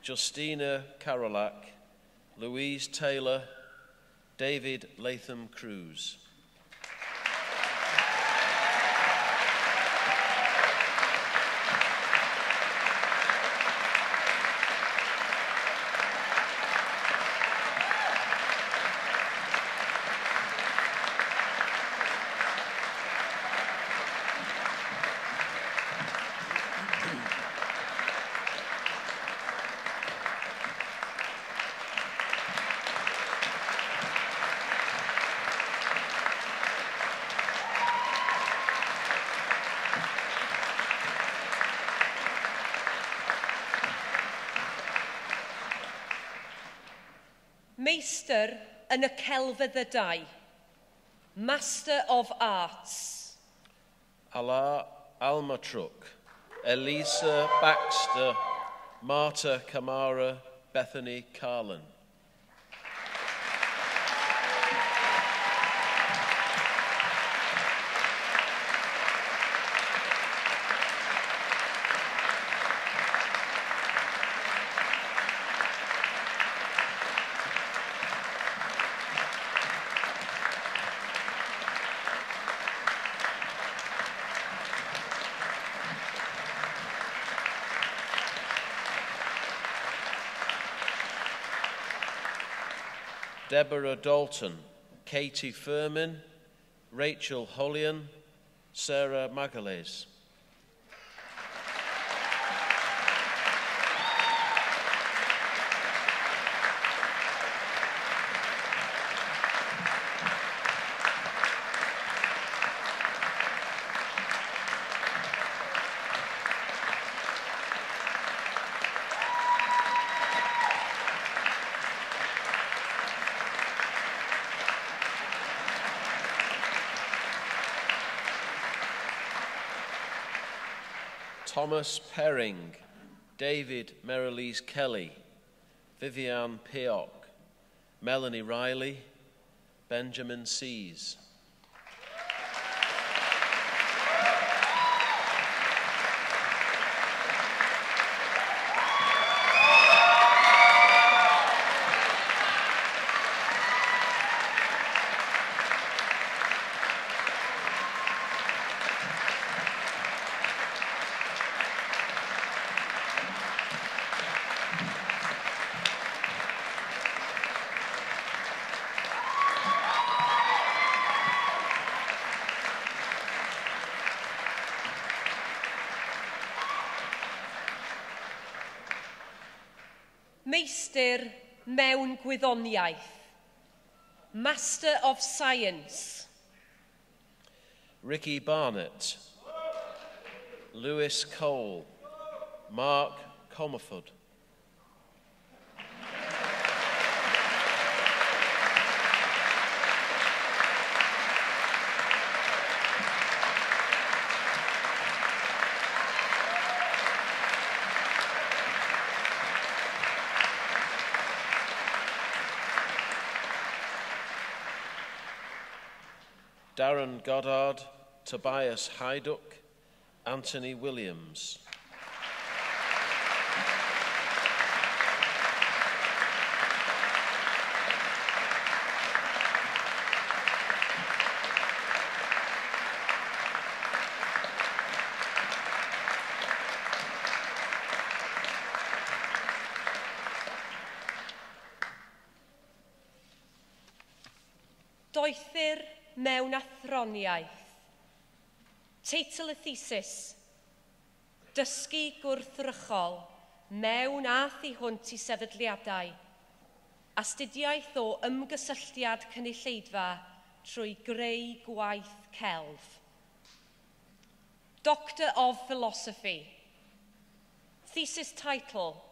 Justina Karolak. Louise Taylor. David Latham Cruz. Meistr yn y celfyddydau. Master of Arts. Ala Almatruk. Elisa Baxter. Marta Kamara. Bethany Carlin. Deborah Dalton, Katie Furman, Rachel Hollian, Sarah Magalhaes. Thomas Perring, David Merrilies Kelly, Vivian Peock, Melanie Riley, Benjamin Sees. Meistr mewn gwyddoniaeth. Master of Science. Ricky Barnett, Lewis Cole, Mark Comerford. Darren Goddard, Tobias Hajduk, Anthony Williams. Doethyr mewn athroniaeth. Teitl y thesis, Dysgu gwrthrychol mewn a thu hwnt I sefydliadau. Astudiaeth o ymgysylltiad cynulleidfa trwy greu gwaith celf. Doctor of Philosophy. Thesis title,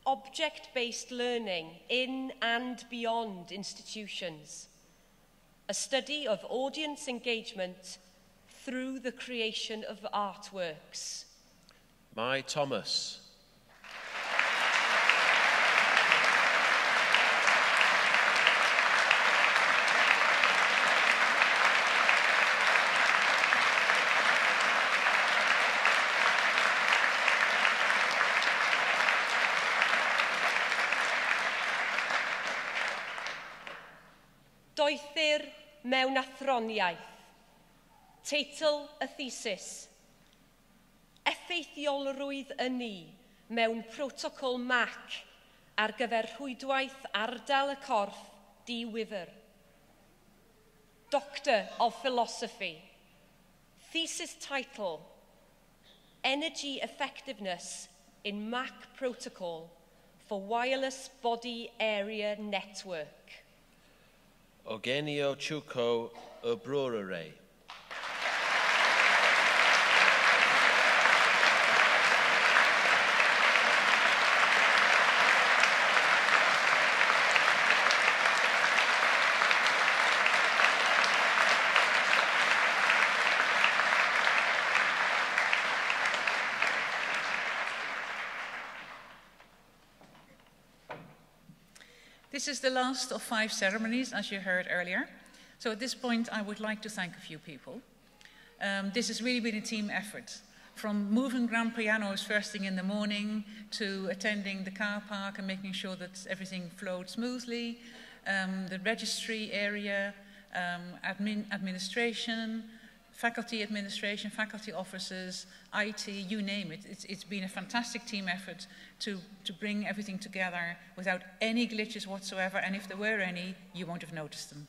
Object-Based Learning in and Beyond Institutions. A study of audience engagement through the creation of artworks. My Thomas. Doethyr mewn athroniaeth. Teitl y thesis, Effeithiolrwydd yn ni mewn protocol MAC ar gyfer rhwydwaith ardal y corff di-wyfr. Doctor of Philosophy. Thesis title, Energy Effectiveness in MAC Protocol for Wireless Body Area Network. Eugenio Chuko Obrorere. This is the last of 5 ceremonies, as you heard earlier. So at this point, I would like to thank a few people. This has really been a team effort. From moving grand pianos first thing in the morning, to attending the car park and making sure that everything flowed smoothly, the registry area, administration, faculty officers, IT, you name it. It's been a fantastic team effort to bring everything together without any glitches whatsoever, and if there were any, you won't have noticed them.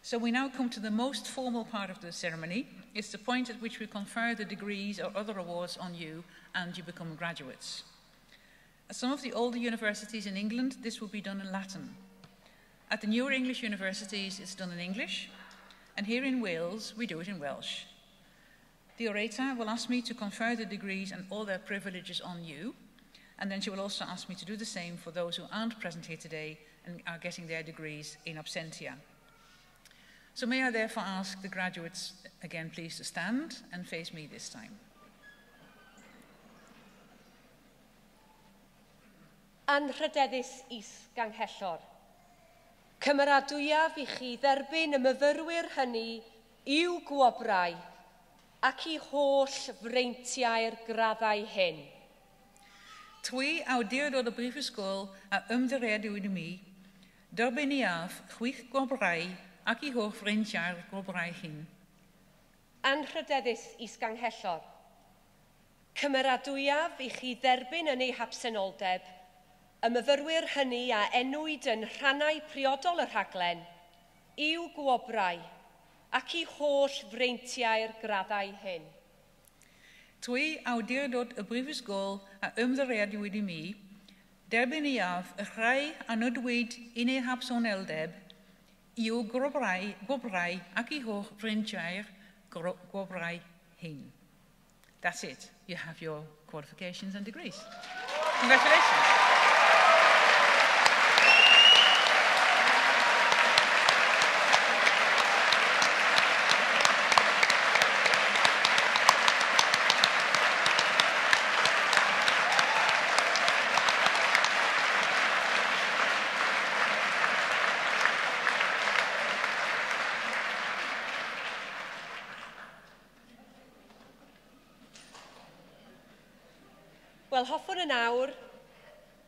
So we now come to the most formal part of the ceremony. It's the point at which we confer the degrees or other awards on you and you become graduates. At some of the older universities in England, this will be done in Latin. At the newer English universities, it's done in English. And here in Wales, we do it in Welsh. The orator will ask me to confer the degrees and all their privileges on you. And then she will also ask me to do the same for those who aren't present here today and are getting their degrees in absentia. So may I therefore ask the graduates again please to stand and face me this time. Anrhydeddus is-ganghellor. Cymeradwyaf I chi dderbyn y myfyrwyr hynny i'w gwobrau ac I holl freintiau'r graddau hyn. Twy awdurdod y brifysgol a ymddiredwyd I mi, derbyn I af chwych gwobrau ac I holl freintiau'r gwobrau hyn. Anrhydeddus is-ganghellor. Cymeradwyaf I chi dderbyn yn ei habsenoldeb y myfyrwyr hynny a enwyd yn rhannau priodol y rhaglen i'w gwobrau ac I holl freintiau'r graddau hyn. Twy awdurdod y brifysgol a ymddiredwyd I mi, derbyn I af y rhai anodwyd un ei habsenoldeb i'w gwobrau ac I holl freintiau'r gwobrau hyn. That's it. You have your qualifications and degrees. Congratulations. Wel, hoffwn yn awr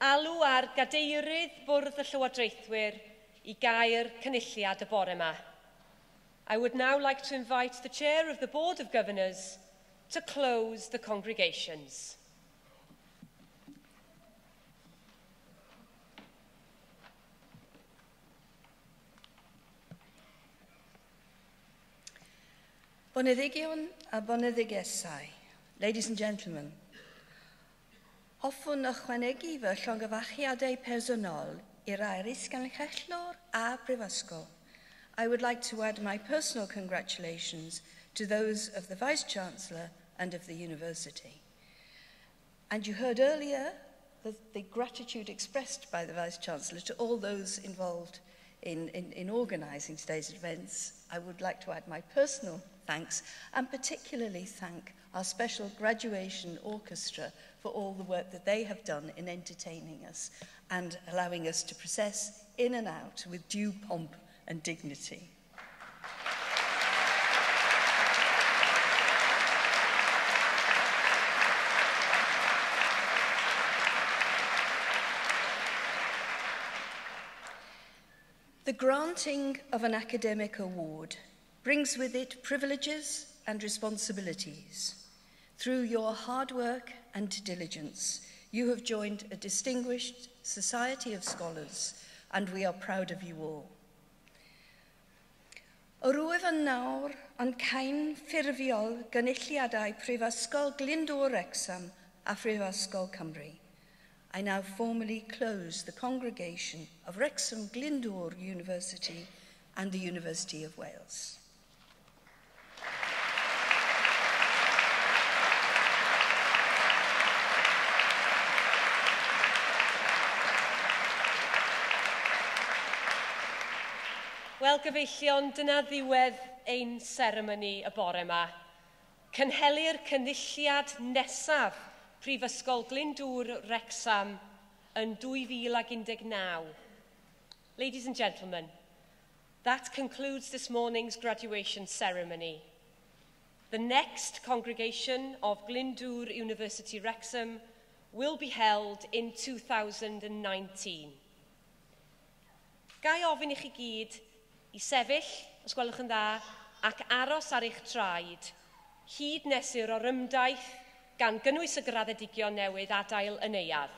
alw ar gadeirydd Bwrdd y Llywodraethwyr I gair cynulliad y bore yma. I would now like to invite the Chair of the Board of Governors to close the congregations. Boneddigion a boneddigesau. Ladies and gentlemen, hoffwn ychwanegu fy llongyfachiadau personol i'r Iris gan Chancellor a Prifysgol. I would like to add my personal congratulations to those of the Vice-Chancellor and of the University. And you heard earlier the gratitude expressed by the Vice-Chancellor to all those involved in organising today's events. I would like to add my personal thanks and particularly thank our special graduation orchestra for all the work that they have done in entertaining us and allowing us to process in and out with due pomp and dignity. The granting of an academic award brings with it privileges and responsibilities. Through your hard work and diligence, you have joined a distinguished society of scholars, and we are proud of you all. Rwyf yn nawr yn cain ffurfiol gynulliadau Prifysgol Glyndwr Wrecsam a Phrifysgol Cymru. I now formally close the congregation of Wrecsam Glyndwr University and the University of Wales. Wel, gyfeillion, dyna ddiwedd ein seremoni y bore yma. Cynhelir cynulliad nesaf Prifysgol Glyndwr Wrecsam yn 2019. Ladies and gentlemen, that concludes this morning's graduation ceremony. The next congregation of Glyndwr University Wrecsam will be held in 2019. Gai ofyn i chi gyd i sefyll, os gwelwch yn dda, ac aros ar eich traed, hyd nes i'r orymdaith gan gynnwys y graddedigion newydd adael yn euad.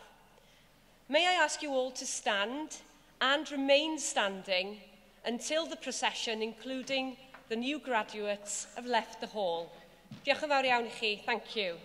May I ask you all to stand and remain standing until the procession, including the new graduates, have left the hall. Diolch yn fawr iawn i chi. Thank you.